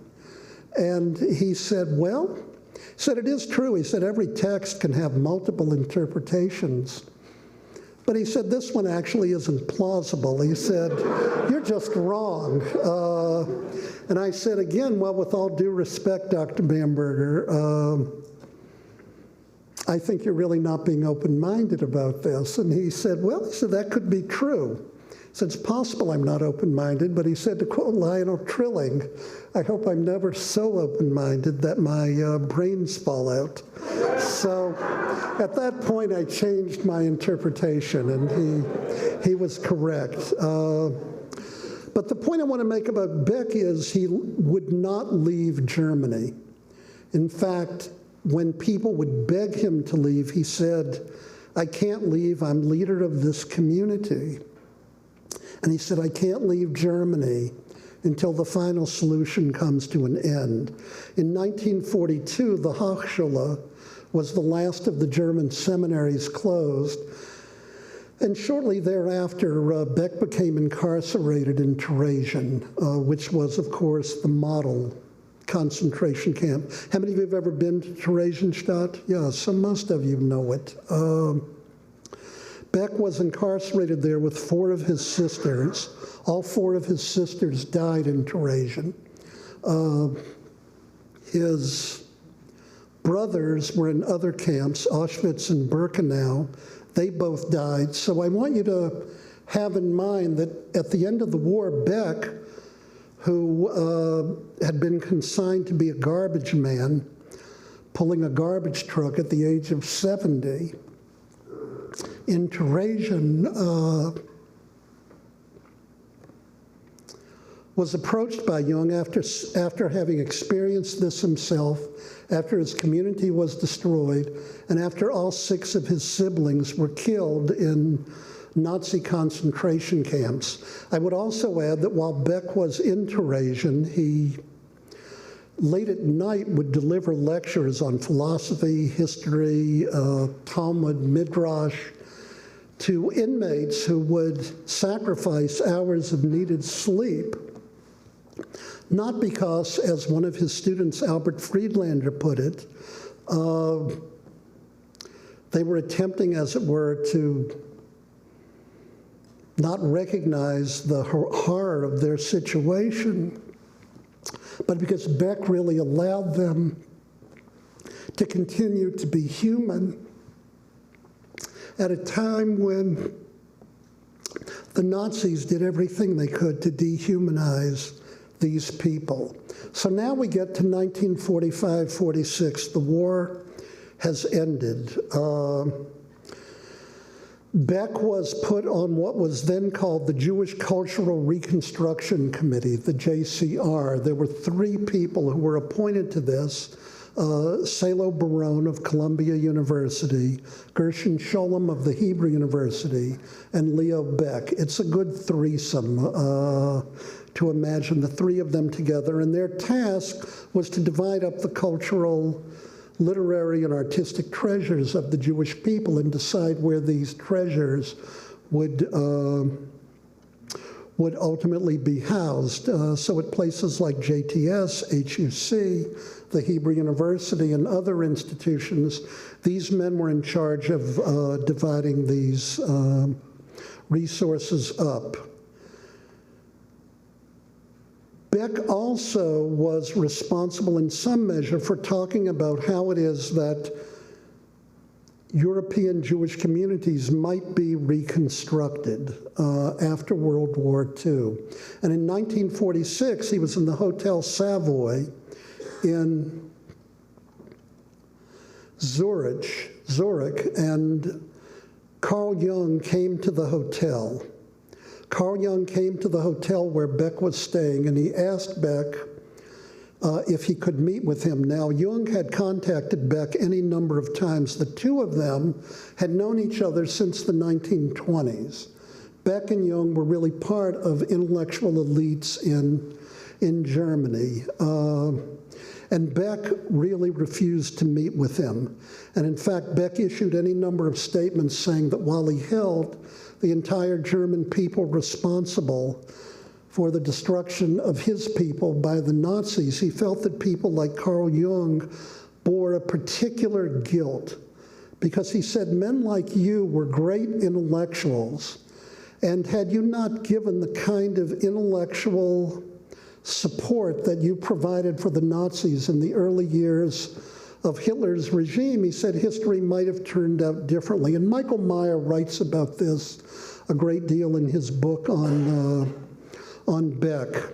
And he said, "Well," he said, "it is true." He said, "Every text can have multiple interpretations." But he said, "This one actually isn't plausible." He said, "You're just wrong." And I said again, well, with all due respect, Dr. Bamberger, I think you're really not being open-minded about this. And he said, well, that could be true. He said, it's possible I'm not open-minded, but he said, to quote Lionel Trilling, I hope I'm never so open-minded that my brains fall out. So at that point, I changed my interpretation, and he was correct. But the point I want to make about Baeck is he would not leave Germany. In fact, when people would beg him to leave, he said, I can't leave, I'm leader of this community. And he said, I can't leave Germany until the final solution comes to an end. In 1942, the Hochschule was the last of the German seminaries closed. And shortly thereafter, Baeck became incarcerated in Theresian, which was, of course, the model concentration camp. How many of you have ever been to Theresienstadt? Yeah, so most of you know it. Baeck was incarcerated there with 4 of his sisters. All 4 of his sisters died in Theresian. His brothers were in other camps, Auschwitz and Birkenau. They both died. So I want you to have in mind that at the end of the war, Baeck, who had been consigned to be a garbage man, pulling a garbage truck at the age of 70, in Theresian, was approached by Jung after having experienced this himself, after his community was destroyed, and after all 6 of his siblings were killed in Nazi concentration camps. I would also add that while Baeck was in Theresian, he late at night would deliver lectures on philosophy, history, Talmud, Midrash, to inmates who would sacrifice hours of needed sleep, not because, as one of his students, Albert Friedlander, put it, they were attempting, as it were, to not recognize the horror of their situation, but because Baeck really allowed them to continue to be human at a time when the Nazis did everything they could to dehumanize these people. So now we get to 1945-46. The war has ended. Baeck was put on what was then called the Jewish Cultural Reconstruction Committee, the JCR. There were 3 people who were appointed to this: Salo Baron of Columbia University, Gershon Scholem of the Hebrew University, and Leo Baeck. It's a good threesome to imagine the 3 of them together, and their task was to divide up the cultural, literary, and artistic treasures of the Jewish people and decide where these treasures would ultimately be housed. So at places like JTS, HUC, the Hebrew University, and other institutions, these men were in charge of dividing these resources up. Baeck also was responsible in some measure for talking about how it is that European Jewish communities might be reconstructed after World War II. And in 1946, he was in the Hotel Savoy in Zurich, and Carl Jung came to the hotel. Carl Jung came to the hotel where Baeck was staying, and he asked Baeck if he could meet with him. Now, Jung had contacted Baeck any number of times. The 2 of them had known each other since the 1920s. Baeck and Jung were really part of intellectual elites in Germany. And Baeck really refused to meet with him. And in fact, Baeck issued any number of statements saying that while he held the entire German people responsible for the destruction of his people by the Nazis, he felt that people like Carl Jung bore a particular guilt, because he said men like you were great intellectuals, and had you not given the kind of intellectual support that you provided for the Nazis in the early years of Hitler's regime, he said history might have turned out differently. And Michael Meyer writes about this a great deal in his book on Baeck.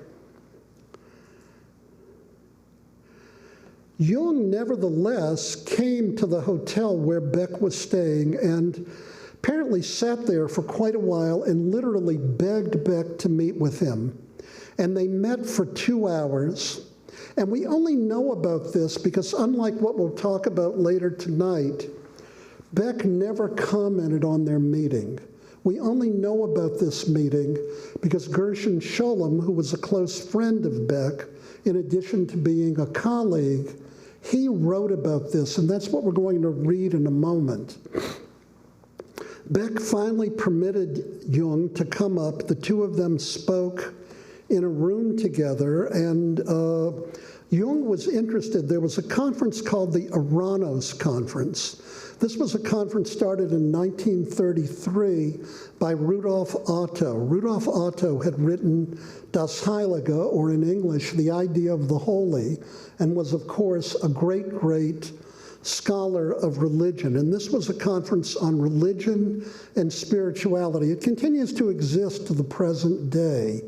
Jung, nevertheless, came to the hotel where Baeck was staying and apparently sat there for quite a while and literally begged Baeck to meet with him. And they met for 2 hours. And we only know about this because, unlike what we'll talk about later tonight, Baeck never commented on their meeting. We only know about this meeting because Gershon Scholem, who was a close friend of Baeck, in addition to being a colleague, he wrote about this, and that's what we're going to read in a moment. Baeck finally permitted Jung to come up. The two of them spoke in a room together, and Jung was interested. There was a conference called the Aranos Conference. This was a conference started in 1933 by Rudolf Otto. Rudolf Otto had written Das Heilige, or in English, The Idea of the Holy, and was, of course, a great, great scholar of religion. And this was a conference on religion and spirituality. It continues to exist to the present day.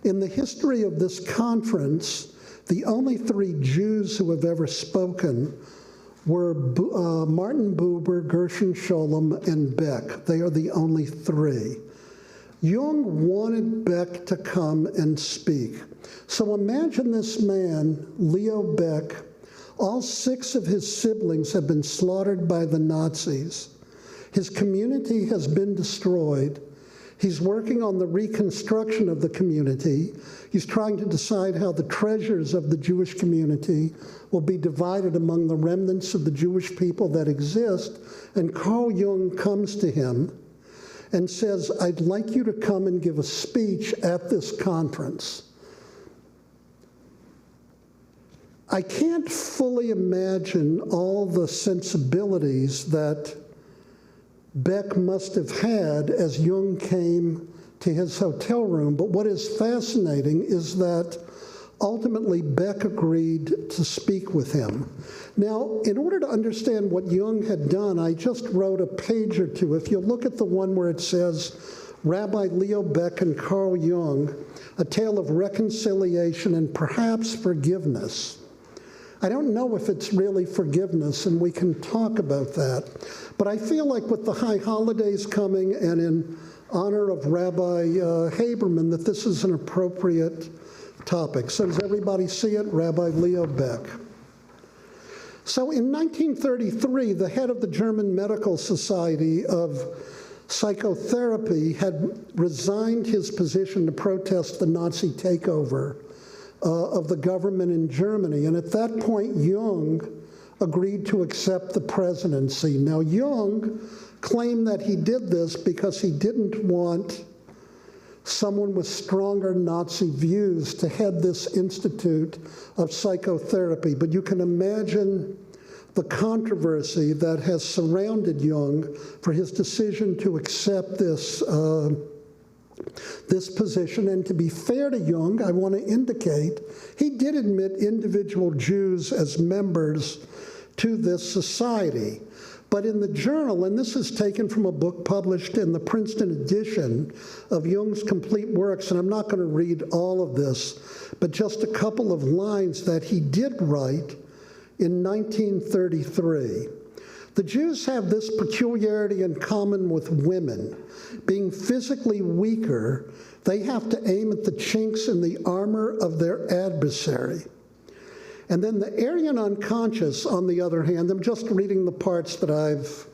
In the history of this conference, the only 3 Jews who have ever spoken were Martin Buber, Gershon Scholem, and Baeck. They are the only 3. Jung wanted Baeck to come and speak. So imagine this man, Leo Baeck. All 6 of his siblings have been slaughtered by the Nazis. His community has been destroyed. He's working on the reconstruction of the community. He's trying to decide how the treasures of the Jewish community will be divided among the remnants of the Jewish people that exist. And Carl Jung comes to him and says, I'd like you to come and give a speech at this conference. I can't fully imagine all the sensibilities that Baeck must have had as Jung came to his hotel room, but what is fascinating is that ultimately Baeck agreed to speak with him. Now, in order to understand what Jung had done, I just wrote a page or two. If you look at the one where it says, Rabbi Leo Baeck and Carl Jung, a tale of reconciliation and perhaps forgiveness. I don't know if it's really forgiveness, and we can talk about that. But I feel like with the high holidays coming and in honor of Rabbi Haberman, that this is an appropriate topic. So does everybody see it? Rabbi Leo Baeck. So in 1933, the head of the German Medical Society of Psychotherapy had resigned his position to protest the Nazi takeover of the government in Germany. And at that point, Jung agreed to accept the presidency. Now, Jung claimed that he did this because he didn't want someone with stronger Nazi views to head this Institute of Psychotherapy. But you can imagine the controversy that has surrounded Jung for his decision to accept this position. And to be fair to Jung, I want to indicate he did admit individual Jews as members to this society. But in the journal, and this is taken from a book published in the Princeton edition of Jung's complete works, and I'm not going to read all of this, but just a couple of lines that he did write in 1933. The Jews have this peculiarity in common with women. Being physically weaker, they have to aim at the chinks in the armor of their adversary. And then the Aryan unconscious, on the other hand, I'm just reading the parts that I've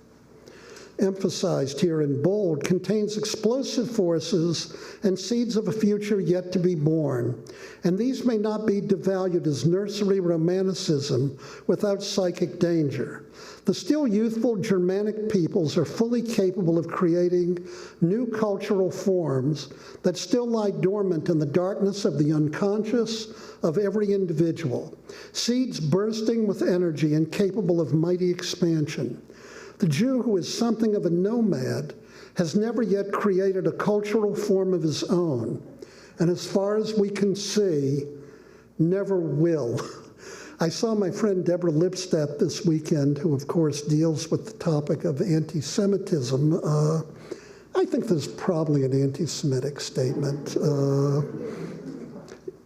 emphasized here in bold, contains explosive forces and seeds of a future yet to be born. And these may not be devalued as nursery romanticism without psychic danger. The still youthful Germanic peoples are fully capable of creating new cultural forms that still lie dormant in the darkness of the unconscious of every individual, seeds bursting with energy and capable of mighty expansion. The Jew, who is something of a nomad, has never yet created a cultural form of his own, and as far as we can see, never will. I saw my friend Deborah Lipstadt this weekend, who of course deals with the topic of anti-Semitism. I think there's probably an anti-Semitic statement.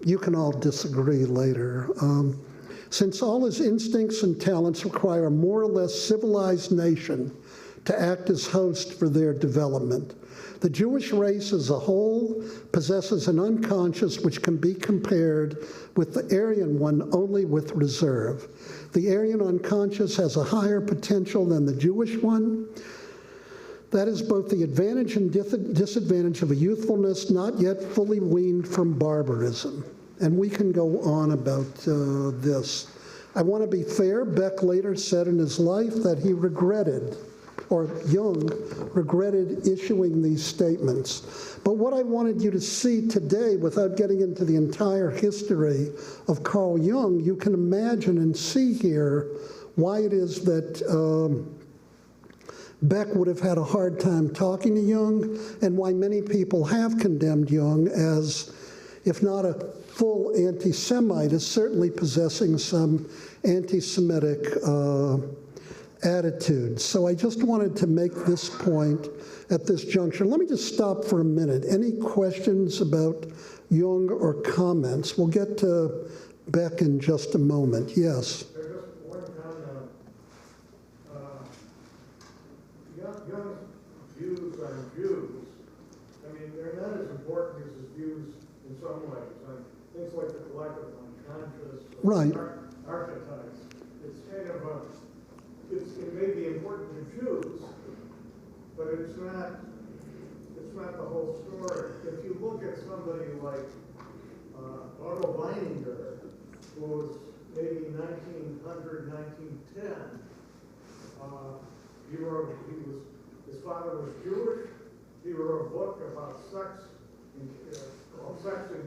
You can all disagree later. Since all his instincts and talents require a more or less civilized nation to act as host for their development, the Jewish race as a whole possesses an unconscious which can be compared with the Aryan one only with reserve. The Aryan unconscious has a higher potential than the Jewish one. That is both the advantage and disadvantage of a youthfulness not yet fully weaned from barbarism. And we can go on about this. I want to be fair. Baeck later said in his life that he regretted, or Jung regretted issuing these statements. But what I wanted you to see today, without getting into the entire history of Carl Jung, you can imagine and see here why it is that Baeck would have had a hard time talking to Jung, and why many people have condemned Jung as, if not a full anti-Semite, as certainly possessing some anti-Semitic attitudes. So I just wanted to make this point at this juncture. Let me just stop for a minute. Any questions about Jung or comments? We'll get to Baeck in just a moment. Yes. There's just one comment. Jung's views on Jews, I mean, they're not as important as his views in some ways on things like the collective unconscious, Right. archetypes. It's kind of a, it may be important to Jews, but it's not the whole story. If you look at somebody like Otto Weininger, who was maybe 1900, 1910, his father was Jewish. He wrote a book about sex and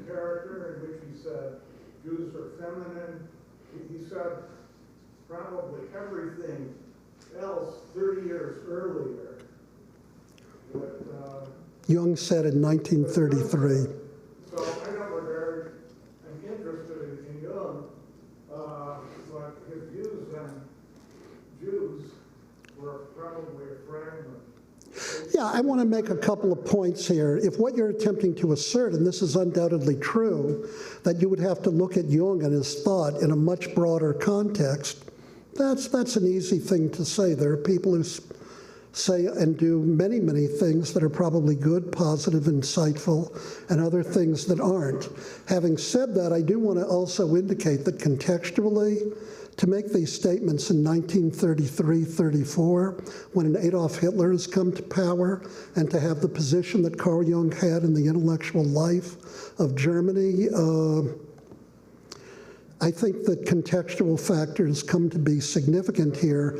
character, in which he said Jews are feminine. He said probably everything else 30 years earlier. But, Jung said in 1933. so I don't regard, I'm interested in Jung, but his views on Jews were probably a fragment. Yeah, I want to make a couple of points here. If what you're attempting to assert, and this is undoubtedly true, that you would have to look at Jung and his thought in a much broader context, that's an easy thing to say. There are people who say and do many, many things that are probably good, positive, insightful, and other things that aren't. Having said that, I do want to also indicate that contextually, to make these statements in 1933-34, when an Adolf Hitler has come to power, and to have the position that Carl Jung had in the intellectual life of Germany, I think that contextual factors come to be significant here.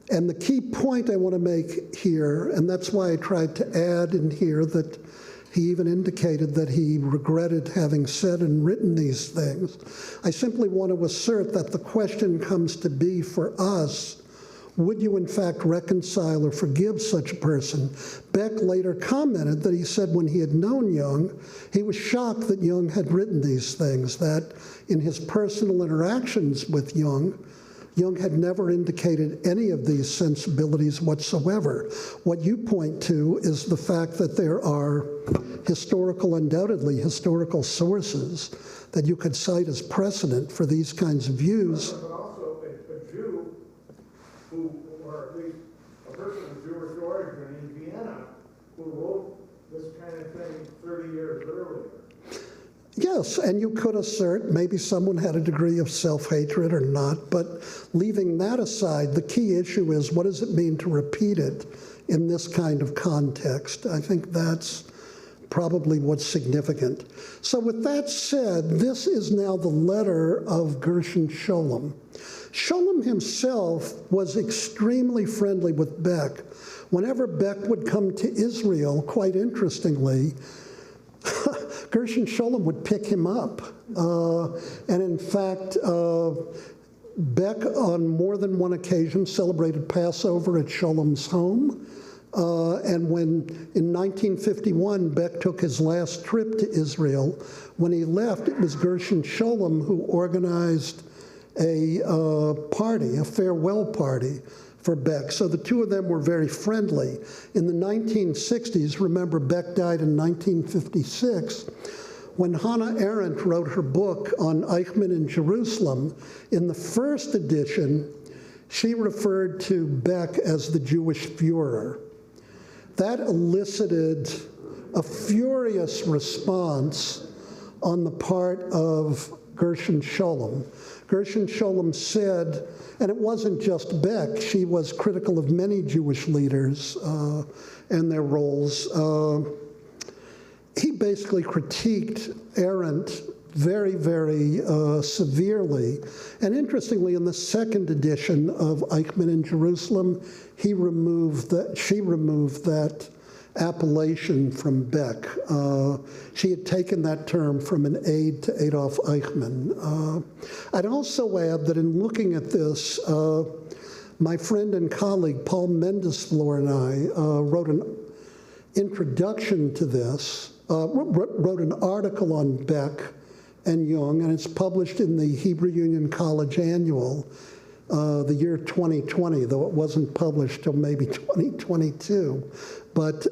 And the key point I want to make here, and that's why I tried to add in here that he even indicated that he regretted having said and written these things. I simply want to assert that the question comes to be for us, would you in fact reconcile or forgive such a person? Baeck later commented that he said when he had known Jung, he was shocked that Jung had written these things, that in his personal interactions with Jung had never indicated any of these sensibilities whatsoever. What you point to is the fact that there are undoubtedly historical sources that you could cite as precedent for these kinds of views. But also a Jew or at least a person of Jewish origin in Vienna, who wrote this kind of thing 30 years earlier. Yes, and you could assert maybe someone had a degree of self-hatred or not, but leaving that aside, the key issue is what does it mean to repeat it in this kind of context? I think that's probably what's significant. So with that said, this is now the letter of Gershon Scholem. Scholem himself was extremely friendly with Baeck. Whenever Baeck would come to Israel, quite interestingly, Gershon Scholem would pick him up. And in fact, Baeck on more than one occasion celebrated Passover at Scholem's home. And when, in 1951, Baeck took his last trip to Israel, when he left, it was Gershon Scholem who organized a party, a farewell party for Baeck. So the two of them were very friendly. In the 1960s, remember Baeck died in 1956, when Hannah Arendt wrote her book on Eichmann in Jerusalem, in the first edition, she referred to Baeck as the Jewish Führer. That elicited a furious response on the part of Gershon Scholem. Gershon Scholem said, and it wasn't just Baeck, she was critical of many Jewish leaders and their roles. He basically critiqued Arendt very, very severely. And interestingly, in the second edition of Eichmann in Jerusalem, she removed that appellation from Baeck. She had taken that term from an aide to Adolf Eichmann. I'd also add that in looking at this, my friend and colleague Paul Mendesflor and I wrote an introduction to this, wrote an article on Baeck and Jung, and it's published in the Hebrew Union College Annual, the year 2020, though it wasn't published till maybe 2022. But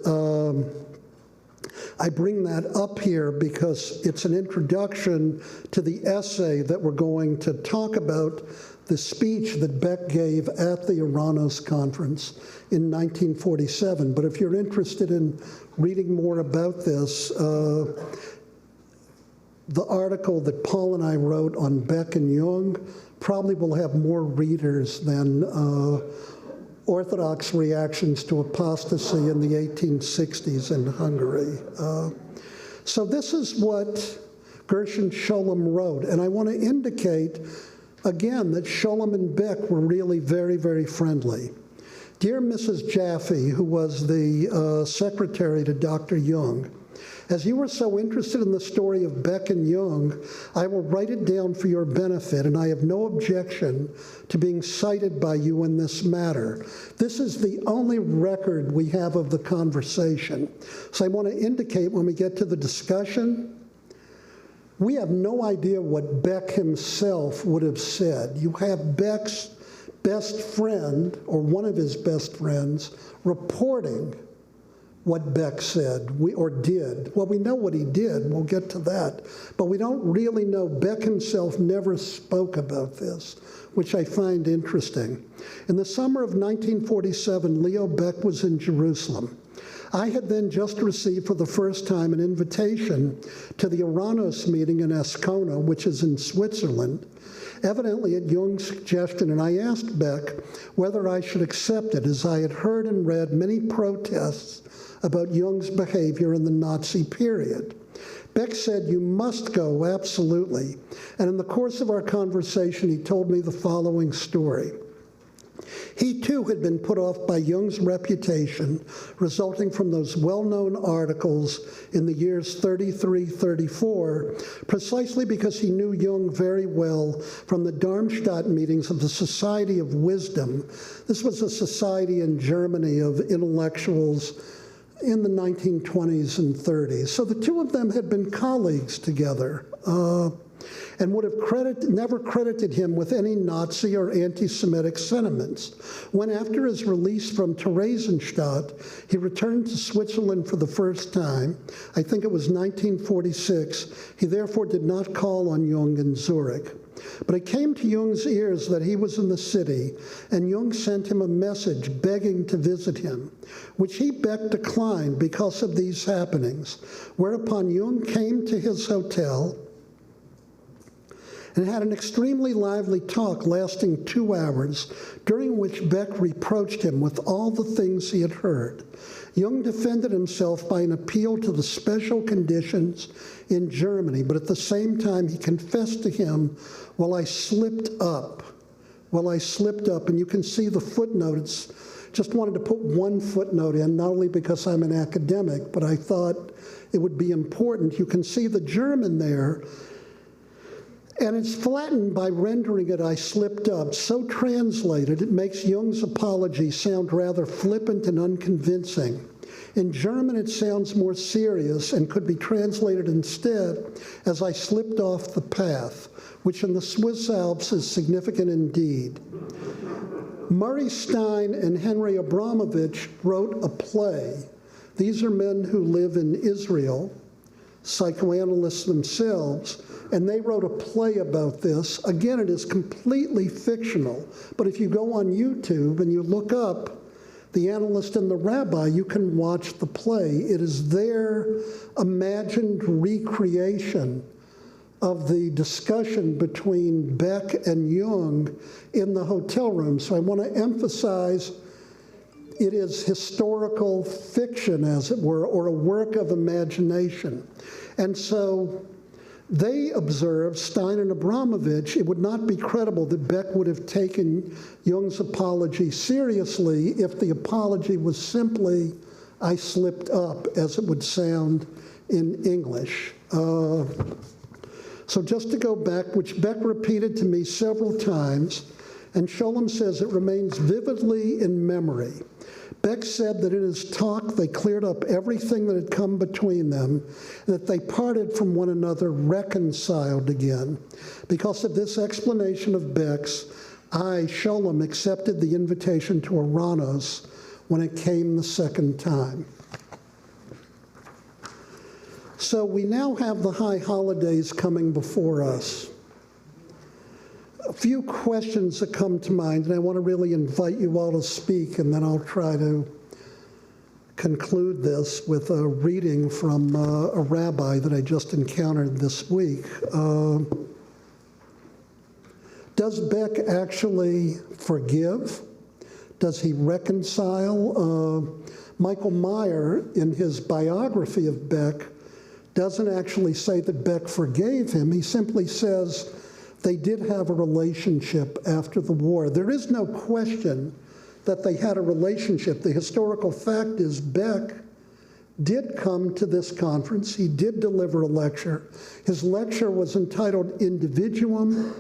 I bring that up here because it's an introduction to the essay that we're going to talk about, the speech that Baeck gave at the Oranos Conference in 1947. But if you're interested in reading more about this, the article that Paul and I wrote on Baeck and Jung probably will have more readers than Orthodox reactions to apostasy in the 1860s in Hungary. So this is what Gershon Scholem wrote. And I want to indicate, again, that Scholem and Baeck were really very, very friendly. Dear Mrs. Jaffe, who was the secretary to Dr. Jung, as you were so interested in the story of Baeck and Jung, I will write it down for your benefit, and I have no objection to being cited by you in this matter. This is the only record we have of the conversation. So I want to indicate when we get to the discussion, we have no idea what Baeck himself would have said. You have Beck's best friend, or one of his best friends, reporting what Baeck said, or did. Well, we know what he did, we'll get to that, but we don't really know. Baeck himself never spoke about this, which I find interesting. In the summer of 1947, Leo Baeck was in Jerusalem. I had then just received for the first time an invitation to the Oranos meeting in Ascona, which is in Switzerland, evidently at Jung's suggestion, and I asked Baeck whether I should accept it, as I had heard and read many protests about Jung's behavior in the Nazi period. Baeck said, "You must go, absolutely." And in the course of our conversation, he told me the following story. He too had been put off by Jung's reputation, resulting from those well-known articles in the years 33, 34, precisely because he knew Jung very well from the Darmstadt meetings of the Society of Wisdom. This was a society in Germany of intellectuals in the 1920s and 30s. So the two of them had been colleagues together and would have never credited him with any Nazi or anti-Semitic sentiments. When, after his release from Theresienstadt, he returned to Switzerland for the first time, I think it was 1946, he therefore did not call on Jung in Zurich. But it came to Jung's ears that he was in the city, and Jung sent him a message begging to visit him, which he Baeck declined because of these happenings, whereupon Jung came to his hotel and had an extremely lively talk lasting 2 hours, during which Baeck reproached him with all the things he had heard. Jung defended himself by an appeal to the special conditions in Germany, but at the same time he confessed to him, "Well, I slipped up. And you can see the footnotes. Just wanted to put one footnote in, not only because I'm an academic, but I thought it would be important. You can see the German there. And it's flattened by rendering it, I slipped up. So translated, it makes Jung's apology sound rather flippant and unconvincing. In German, it sounds more serious and could be translated instead as I slipped off the path, which in the Swiss Alps is significant indeed. Murray Stein and Henry Abramovich wrote a play. These are men who live in Israel, psychoanalysts themselves, and they wrote a play about this. Again, it is completely fictional, but if you go on YouTube and you look up The Analyst and the Rabbi, you can watch the play. It is their imagined recreation of the discussion between Baeck and Jung in the hotel room. So I want to emphasize it is historical fiction, as it were, or a work of imagination. And so they observed, Stein and Abramovich, it would not be credible that Baeck would have taken Jung's apology seriously if the apology was simply, I slipped up, as it would sound in English. So just to go back, which Baeck repeated to me several times, and Sholem says it remains vividly in memory. Baeck said that in his talk they cleared up everything that had come between them, that they parted from one another reconciled again. Because of this explanation of Baeck's, I, Sholem, accepted the invitation to Oranos when it came the second time. So we now have the high holidays coming before us. A few questions that come to mind, and I want to really invite you all to speak, and then I'll try to conclude this with a reading from a rabbi that I just encountered this week. Does Baeck actually forgive? Does he reconcile? Michael Meyer, in his biography of Baeck, doesn't actually say that Baeck forgave him. He simply says they did have a relationship after the war. There is no question that they had a relationship. The historical fact is Baeck did come to this conference. He did deliver a lecture. His lecture was entitled Individuum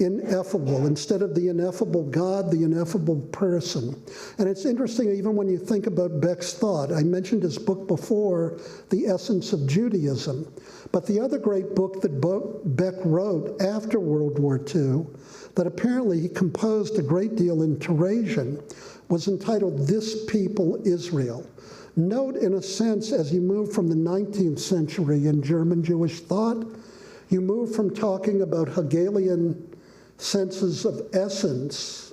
Ineffable. Instead of the ineffable God, the ineffable person. And it's interesting, even when you think about Beck's thought. I mentioned his book before, The Essence of Judaism. But the other great book that Baeck wrote after World War II, that apparently he composed a great deal in Teresian, was entitled This People Israel. Note, in a sense, as you move from the 19th century in German Jewish thought, you move from talking about Hegelian senses of essence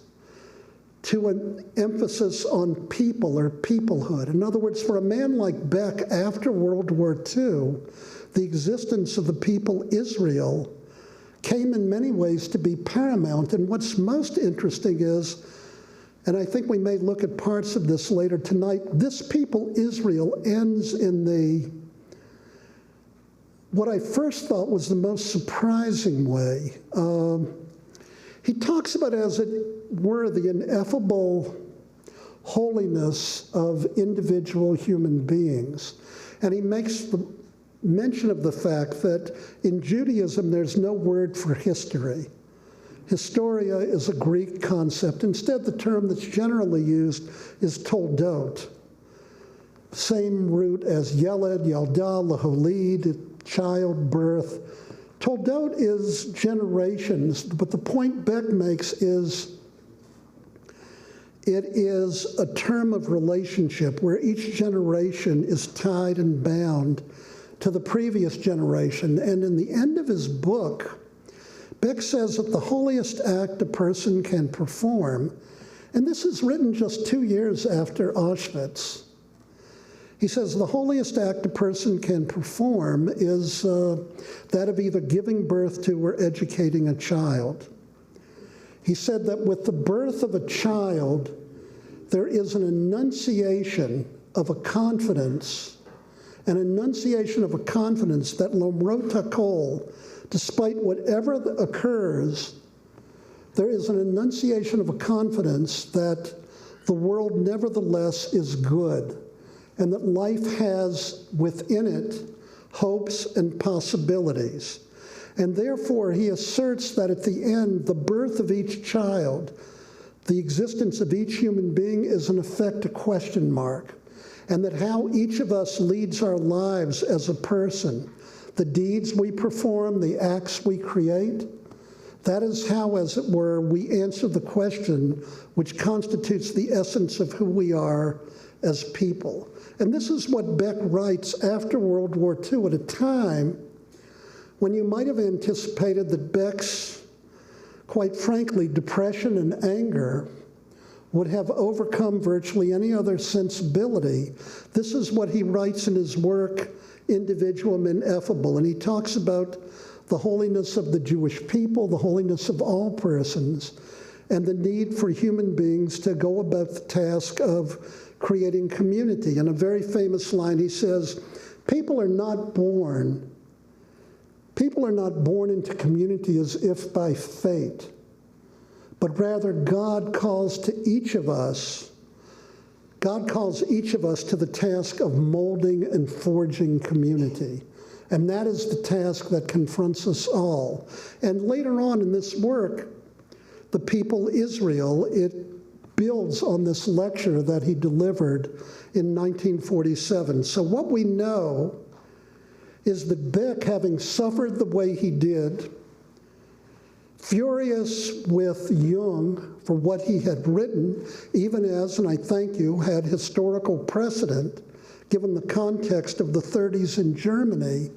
to an emphasis on people or peoplehood. In other words, for a man like Baeck after World War II, the existence of the people Israel came in many ways to be paramount. And what's most interesting is, and I think we may look at parts of this later tonight, this people Israel ends in what I first thought was the most surprising way. He talks about, as it were, the ineffable holiness of individual human beings. And he makes the mention of the fact that in Judaism there's no word for history. Historia is a Greek concept. Instead, the term that's generally used is toldot. Same root as yeled, yalda, laholid, childbirth. Toldot is generations, but the point Baeck makes is it is a term of relationship where each generation is tied and bound to the previous generation. And in the end of his book, Baeck says that the holiest act a person can perform, and this is written just 2 years after Auschwitz. He says the holiest act a person can perform is that of either giving birth to or educating a child. He said that with the birth of a child, there is an enunciation of a confidence, that Lomrot Kol, despite whatever occurs, there is an enunciation of a confidence that the world nevertheless is good, and that life has within it hopes and possibilities. And therefore, he asserts that at the end, the birth of each child, the existence of each human being is in effect a question mark, and that how each of us leads our lives as a person, the deeds we perform, the acts we create, that is how, as it were, we answer the question which constitutes the essence of who we are as people. And this is what Baeck writes after World War II, at a time when you might have anticipated that Baeck's, quite frankly, depression and anger would have overcome virtually any other sensibility. This is what he writes in his work, Individuum Ineffable, and he talks about the holiness of the Jewish people, the holiness of all persons, and the need for human beings to go about the task of creating community. In a very famous line, he says, people are not born into community as if by fate, but rather God calls each of us to the task of molding and forging community. And that is the task that confronts us all. And later on in this work, The People Israel, it builds on this lecture that he delivered in 1947. So what we know is that Baeck, having suffered the way he did, furious with Jung for what he had written, even as, and I thank you, had historical precedent, given the context of the 30s in Germany,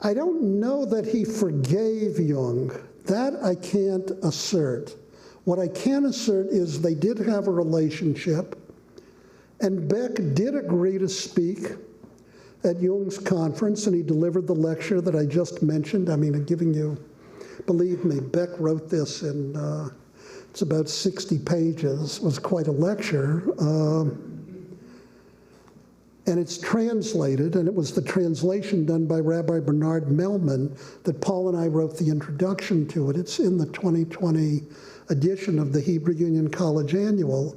I don't know that he forgave Jung. That I can't assert. What I can assert is they did have a relationship, and Baeck did agree to speak at Jung's conference, and he delivered the lecture that I just mentioned. I mean, I'm giving you, believe me, Baeck wrote this in, it's about 60 pages. It was quite a lecture. And it's translated, and it was the translation done by Rabbi Bernard Mellman that Paul and I wrote the introduction to it. It's in the 2020 edition of the Hebrew Union College Annual.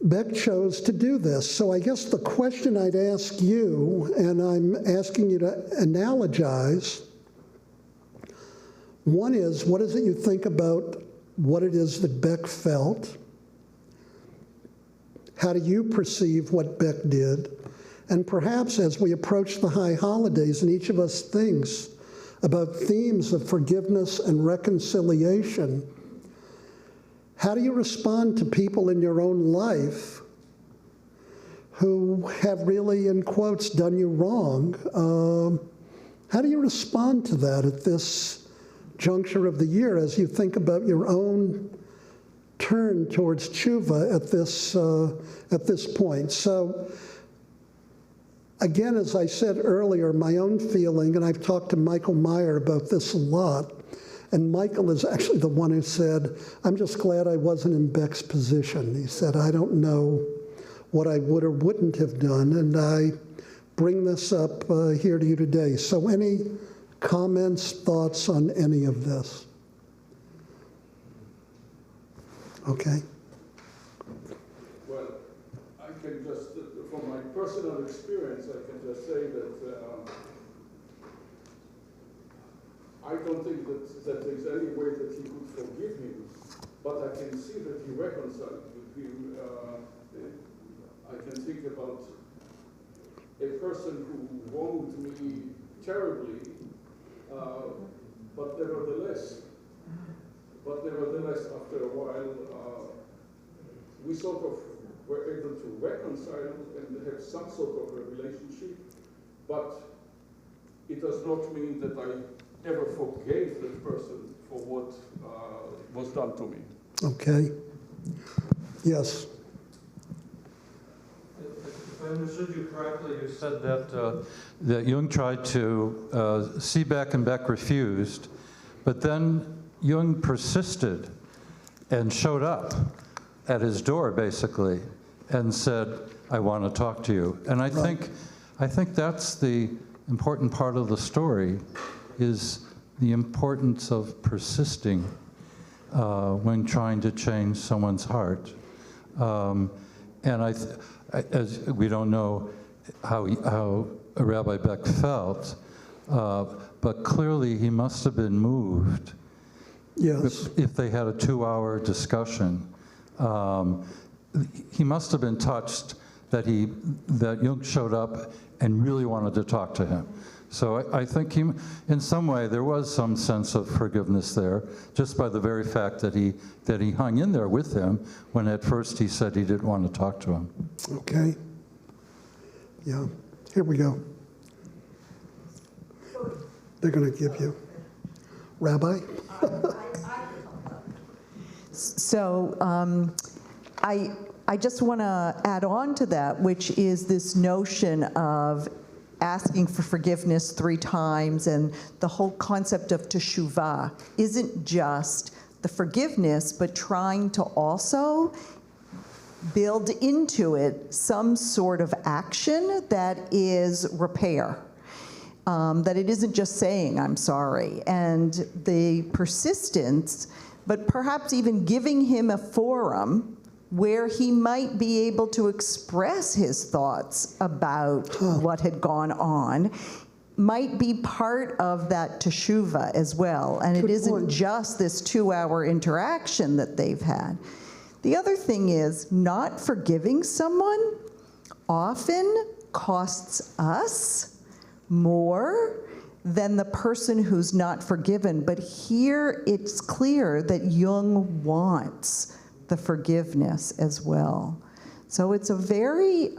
Baeck chose to do this. So I guess the question I'd ask you, and I'm asking you to analogize, one is, what is it you think about what it is that Baeck felt? How do you perceive what Baeck did? And perhaps as we approach the high holidays and each of us thinks about themes of forgiveness and reconciliation, how do you respond to people in your own life who have really, in quotes, done you wrong? How do you respond to that at this juncture of the year as you think about your own turn towards tshuva at this point? So again, as I said earlier, my own feeling, and I've talked to Michael Meyer about this a lot, and Michael is actually the one who said, I'm just glad I wasn't in Baeck's position. He said, I don't know what I would or wouldn't have done, and I bring this up here to you today. So any comments, thoughts on any of this? Okay. Well, I can just, from my personal experience, I can just say that I don't think that there's any way that he could forgive him, but I can see that he reconciled with him. I can think about a person who wronged me terribly, but nevertheless, after a while, we sort of were able to reconcile and have some sort of a relationship, but it does not mean that I ever forgave that person for what was done to me. Okay. Yes. If I understood you correctly, you said that Jung tried to see Baeck and Baeck refused, but then Jung persisted and showed up at his door, basically, and said, I want to talk to you. And I think that's the important part of the story, is the importance of persisting when trying to change someone's heart. And as we don't know how Rabbi Baeck felt, but clearly he must have been moved Yes. if they had a 2-hour discussion. He must have been touched that Jung showed up and really wanted to talk to him. So I think in some way, there was some sense of forgiveness there, just by the very fact that he hung in there with him when at first he said he didn't want to talk to him. Okay. Yeah. Here we go. They're going to give you. Rabbi? So I just want to add on to that, which is this notion of asking for forgiveness 3 times, and the whole concept of teshuvah isn't just the forgiveness, but trying to also build into it some sort of action that is repair. That it isn't just saying, I'm sorry, and the persistence, but perhaps even giving him a forum where he might be able to express his thoughts about what had gone on, might be part of that teshuvah as well. And it isn't just this 2-hour interaction that they've had. The other thing is, not forgiving someone often costs us more than the person who's not forgiven. But here it's clear that Jung wants the forgiveness as well. So it's a very,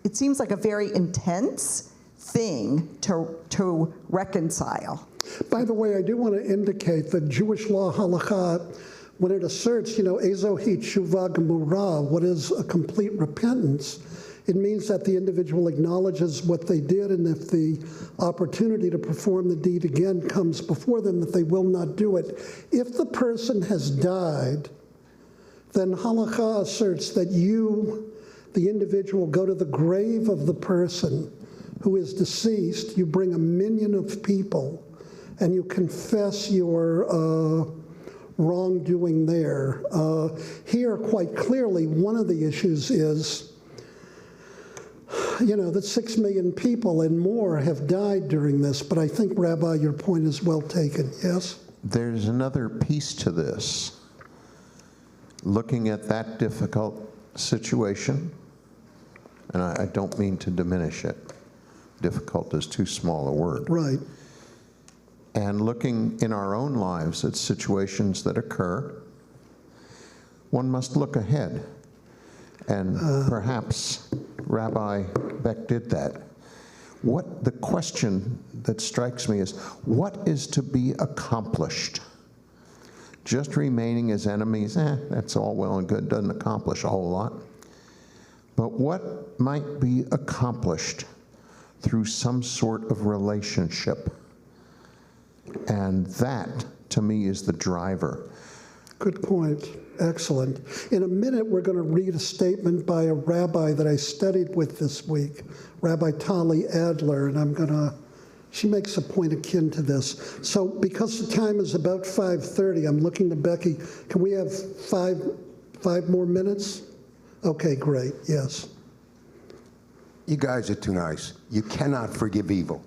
it seems like a very intense thing to reconcile. By the way, I do want to indicate that Jewish law halakha, when it asserts, ezohi tshuva gemura, what is a complete repentance, it means that the individual acknowledges what they did, and if the opportunity to perform the deed again comes before them, that they will not do it. If the person has died, then halakha asserts that you, the individual, go to the grave of the person who is deceased, you bring a minion of people, and you confess your wrongdoing there. Here, quite clearly, one of the issues is, that 6 million people and more have died during this, but I think, Rabbi, your point is well taken, yes? There's another piece to this. Looking at that difficult situation, and I don't mean to diminish it. Difficult is too small a word. Right. And looking in our own lives at situations that occur, one must look ahead. And perhaps Rabbi Baeck did that. The question that strikes me is, what is to be accomplished? Just remaining as enemies, that's all well and good, doesn't accomplish a whole lot. But what might be accomplished through some sort of relationship? And that, to me, is the driver. Good point. Excellent. In a minute, we're going to read a statement by a rabbi that I studied with this week, Rabbi Tali Adler, and she makes a point akin to this. So because the time is about 5:30, I'm looking to Becky. Can we have five more minutes? Okay, great. Yes. You guys are too nice. You cannot forgive evil.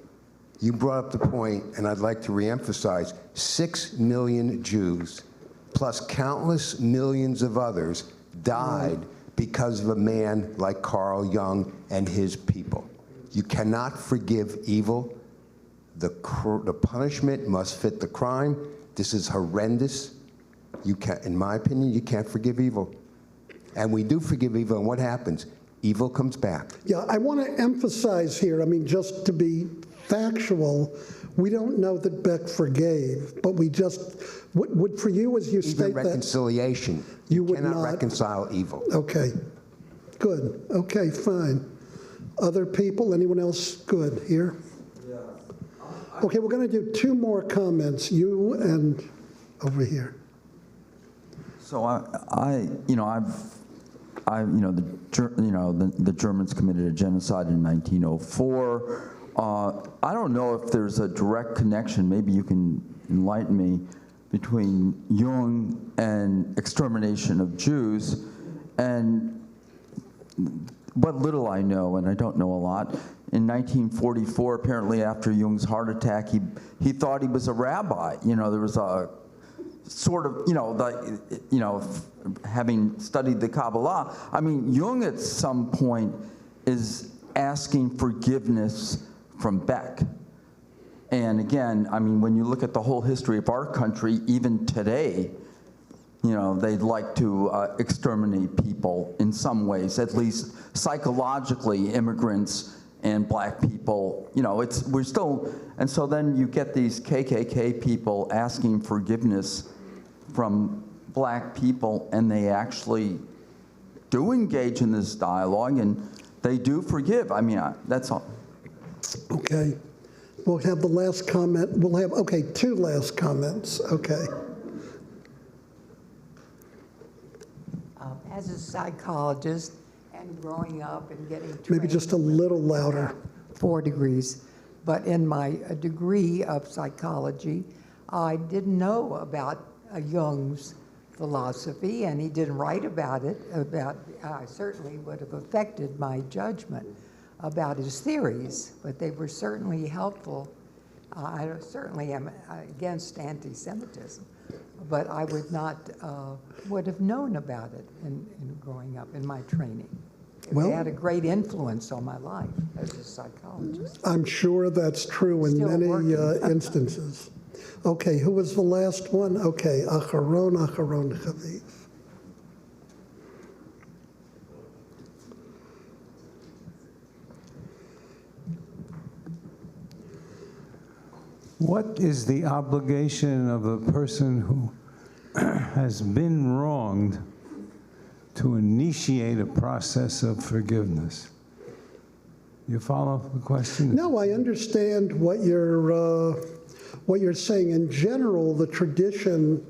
You brought up the point, and I'd like to reemphasize, 6 million Jews plus countless millions of others died because of a man like Carl Jung and his people. You cannot forgive evil. The punishment must fit the crime. This is horrendous. In my opinion, you can't forgive evil. And we do forgive evil, and what happens? Evil comes back. Yeah, I want to emphasize here, just to be factual, we don't know that Beck forgave, but we just, would for you, as you Even state reconciliation, that you would cannot not reconcile evil. Okay, good. Okay, fine. Other people, anyone else? Good. Here? Yeah. Okay, we're going to do 2 more comments, you and over here. So the Germans committed a genocide in 1904. I don't know if there's a direct connection, maybe you can enlighten me, between Jung and extermination of Jews. And what little I know, and I don't know a lot, in 1944, apparently after Jung's heart attack, he thought he was a rabbi. You know, there was a sort of, having studied the Kabbalah, I mean, Jung at some point is asking forgiveness from Baeck. And again, I mean, when you look at the whole history of our country, even today, you know, they'd like to exterminate people in some ways, at least psychologically, immigrants and black people, you know, we're still, and so then you get these KKK people asking forgiveness from black people, and they actually do engage in this dialogue, and they do forgive. I mean, that's all. Okay. We'll have the last comment. We'll have, okay, two last comments. Okay. As a psychologist and growing up and getting trained, Maybe just a little louder. 4 degrees, but in my degree of psychology, I didn't know about Jung's philosophy, and he didn't write about it. I certainly would have affected my judgment about his theories, but they were certainly helpful. I certainly am against anti-Semitism, but I would have known about it in growing up in my training. Well, It had a great influence on my life as a psychologist. I'm sure that's true in Still many working. instances. Okay, who was the last one? Okay, Acharon Chaviv. What is the obligation of a person who has been wronged to initiate a process of forgiveness? You follow the question? No, I understand what you're saying. In general, the tradition,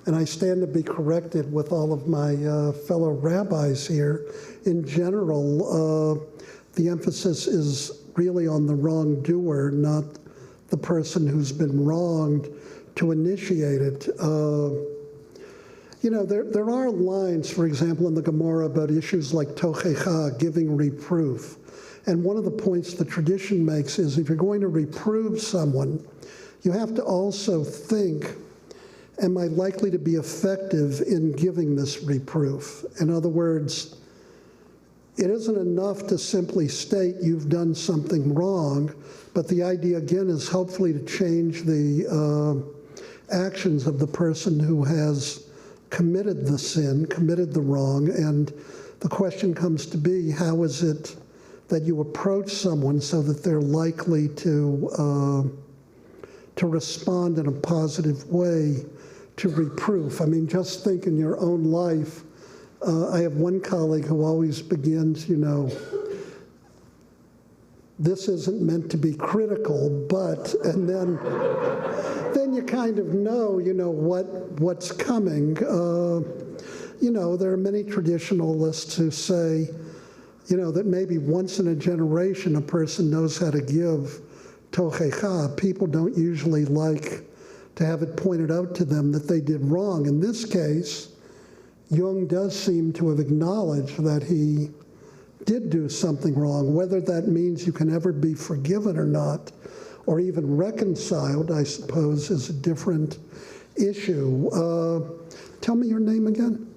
and I stand to be corrected with all of my fellow rabbis here, in general, the emphasis is really on the wrongdoer, not the person who's been wronged to initiate it. You know, there are lines, for example, in the Gemara about issues like tochecha, giving reproof. And one of the points the tradition makes is if you're going to reprove someone, you have to also think, am I likely to be effective in giving this reproof? In other words, it isn't enough to simply state you've done something wrong, but the idea, again, is hopefully to change the actions of the person who has committed the sin, committed the wrong, and the question comes to be, how is it that you approach someone so that they're likely to respond in a positive way to reproof? I mean, just think in your own life. I have one colleague who always begins, you know, this isn't meant to be critical, but, and then you kind of know, you know, what's coming. You know, there are many traditionalists who say, you know, that maybe once in a generation a person knows how to give tochecha. People don't usually like to have it pointed out to them that they did wrong. In this case, Jung does seem to have acknowledged that he did do something wrong. Whether that means you can ever be forgiven or not, or even reconciled, I suppose, is a different issue. Tell me your name again.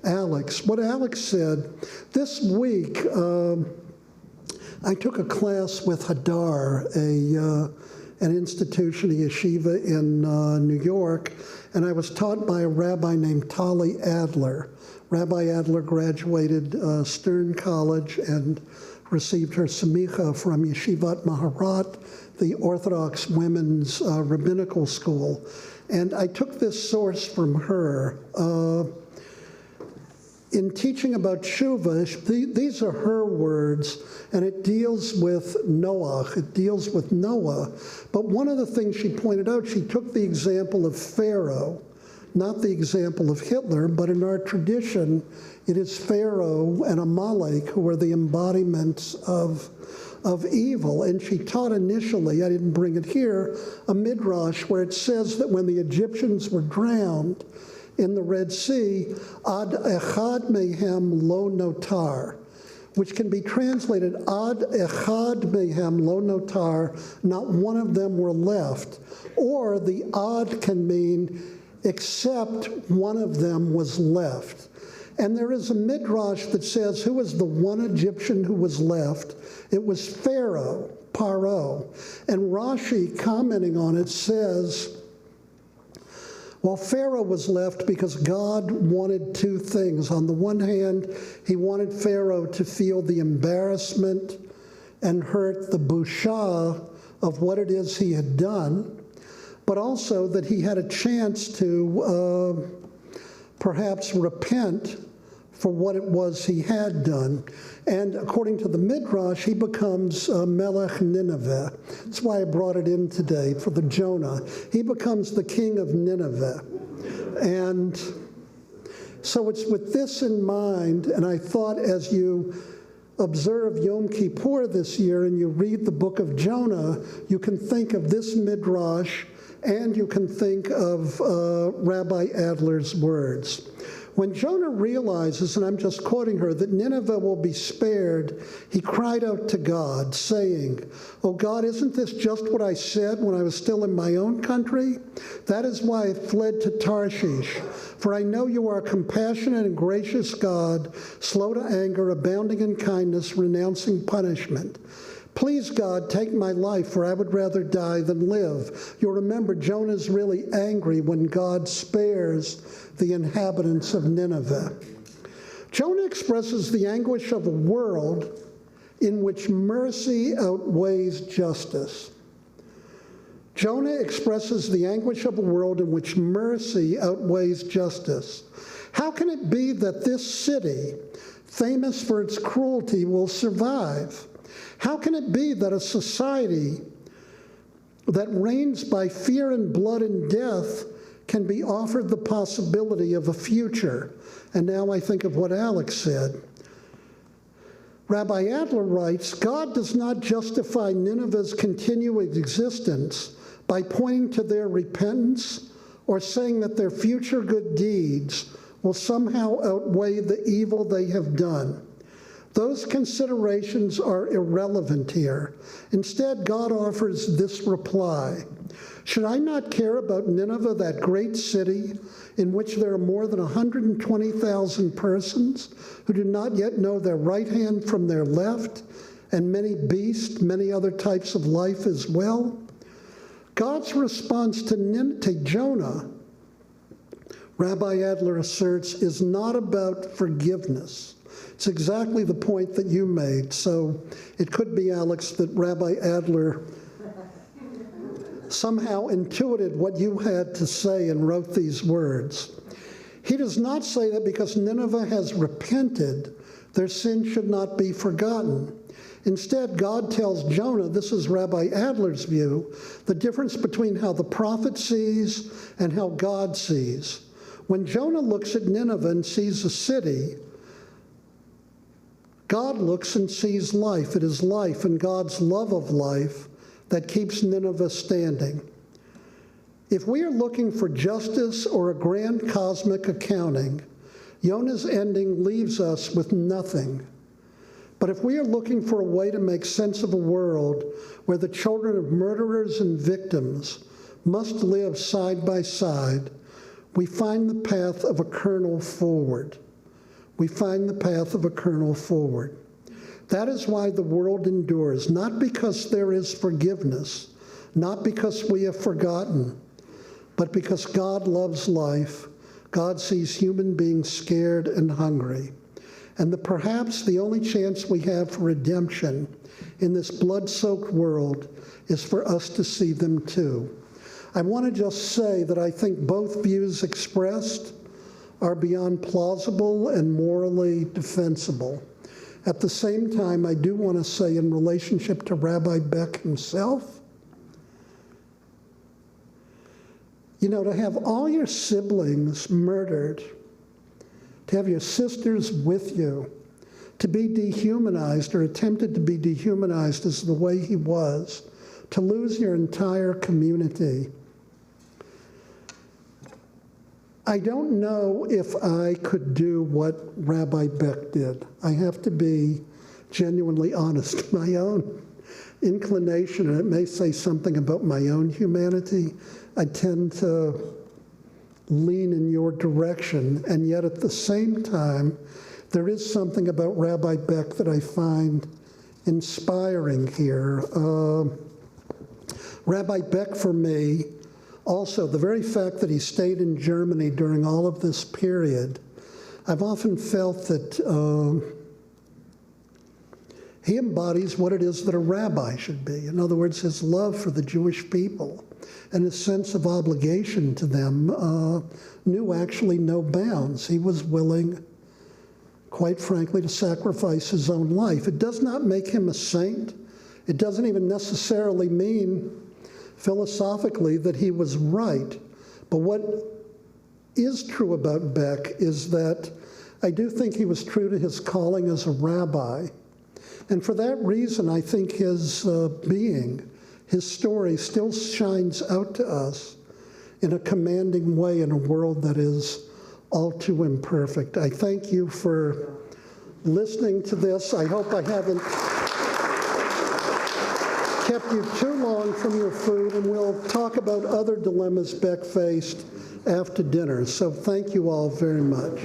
Alex. What Alex said, this week I took a class with Hadar, an institution, a yeshiva in New York, and I was taught by a rabbi named Tali Adler. Rabbi Adler graduated Stern College and received her semicha from Yeshivat Maharat, the Orthodox women's rabbinical school. And I took this source from her. In teaching about Tshuva, these are her words, and it deals with Noach, it deals with Noah. But one of the things she pointed out, she took the example of Pharaoh, not the example of Hitler, but in our tradition, it is Pharaoh and Amalek who are the embodiments of evil. And she taught initially, I didn't bring it here, a midrash where it says that when the Egyptians were drowned in the Red Sea, ad echad mehem lo notar. which can be translated ad echad mehem lo notar, not one of them were left. Or the ad can mean except one of them was left. And there is a midrash that says, who was the one Egyptian who was left? It was Pharaoh, Paro. And Rashi, commenting on it, says, well, Pharaoh was left because God wanted two things. On the one hand, he wanted Pharaoh to feel the embarrassment and hurt, the busha of what it is he had done, but also that he had a chance to perhaps repent for what it was he had done. And according to the Midrash, he becomes Melech Nineveh. That's why I brought it in today for the Jonah. He becomes the king of Nineveh. And so it's with this in mind, and I thought as you observe Yom Kippur this year and you read the book of Jonah, you can think of this Midrash and you can think of Rabbi Adler's words. When Jonah realizes, and I'm just quoting her, that Nineveh will be spared, he cried out to God, saying, "Oh God, isn't this just what I said when I was still in my own country? That is why I fled to Tarshish. For I know you are a compassionate and gracious God, slow to anger, abounding in kindness, renouncing punishment. Please, God, take my life, for I would rather die than live." You'll remember Jonah's really angry when God spares the inhabitants of Nineveh. Jonah expresses the anguish of a world in which mercy outweighs justice. Jonah expresses the anguish of a world in which mercy outweighs justice. How can it be that this city, famous for its cruelty, will survive? How can it be that a society that reigns by fear and blood and death can be offered the possibility of a future? And now I think of what Alex said. Rabbi Adler writes, God does not justify Nineveh's continuing existence by pointing to their repentance or saying that their future good deeds will somehow outweigh the evil they have done. Those considerations are irrelevant here. Instead, God offers this reply. Should I not care about Nineveh, that great city in which there are more than 120,000 persons who do not yet know their right hand from their left, and many beasts, many other types of life as well? God's response to Jonah, Rabbi Adler asserts, is not about forgiveness. It's exactly the point that you made. So it could be, Alex, that Rabbi Adler somehow intuited what you had to say and wrote these words. He does not say that because Nineveh has repented, their sin should not be forgotten. Instead, God tells Jonah, this is Rabbi Adler's view, the difference between how the prophet sees and how God sees. When Jonah looks at Nineveh and sees a city, God looks and sees life. It is life and God's love of life that keeps Nineveh standing. If we are looking for justice or a grand cosmic accounting, Jonah's ending leaves us with nothing. But if we are looking for a way to make sense of a world where the children of murderers and victims must live side by side, we find the path of a kernel forward. We find the path of a kernel forward. That is why the world endures, not because there is forgiveness, not because we have forgotten, but because God loves life. God sees human beings scared and hungry. And perhaps the only chance we have for redemption in this blood-soaked world is for us to see them too. I want to just say that I think both views expressed are beyond plausible and morally defensible. At the same time, I do want to say in relationship to Rabbi Baeck himself, you know, to have all your siblings murdered, to have your sisters with you, to be dehumanized or attempted to be dehumanized as the way he was, to lose your entire community. I don't know if I could do what Rabbi Baeck did. I have to be genuinely honest. My own inclination, and it may say something about my own humanity, I tend to lean in your direction, and yet at the same time, there is something about Rabbi Baeck that I find inspiring here. Rabbi Baeck, for me, also, the very fact that he stayed in Germany during all of this period, I've often felt that he embodies what it is that a rabbi should be. In other words, his love for the Jewish people and his sense of obligation to them knew actually no bounds. He was willing, quite frankly, to sacrifice his own life. It does not make him a saint. It doesn't even necessarily mean philosophically that he was right. But what is true about Baeck is that I do think he was true to his calling as a rabbi. And for that reason, I think his being, his story still shines out to us in a commanding way in a world that is all too imperfect. I thank you for listening to this. I hope I haven't kept you too long from your food, and we'll talk about other dilemmas Baeck faced after dinner. So thank you all very much.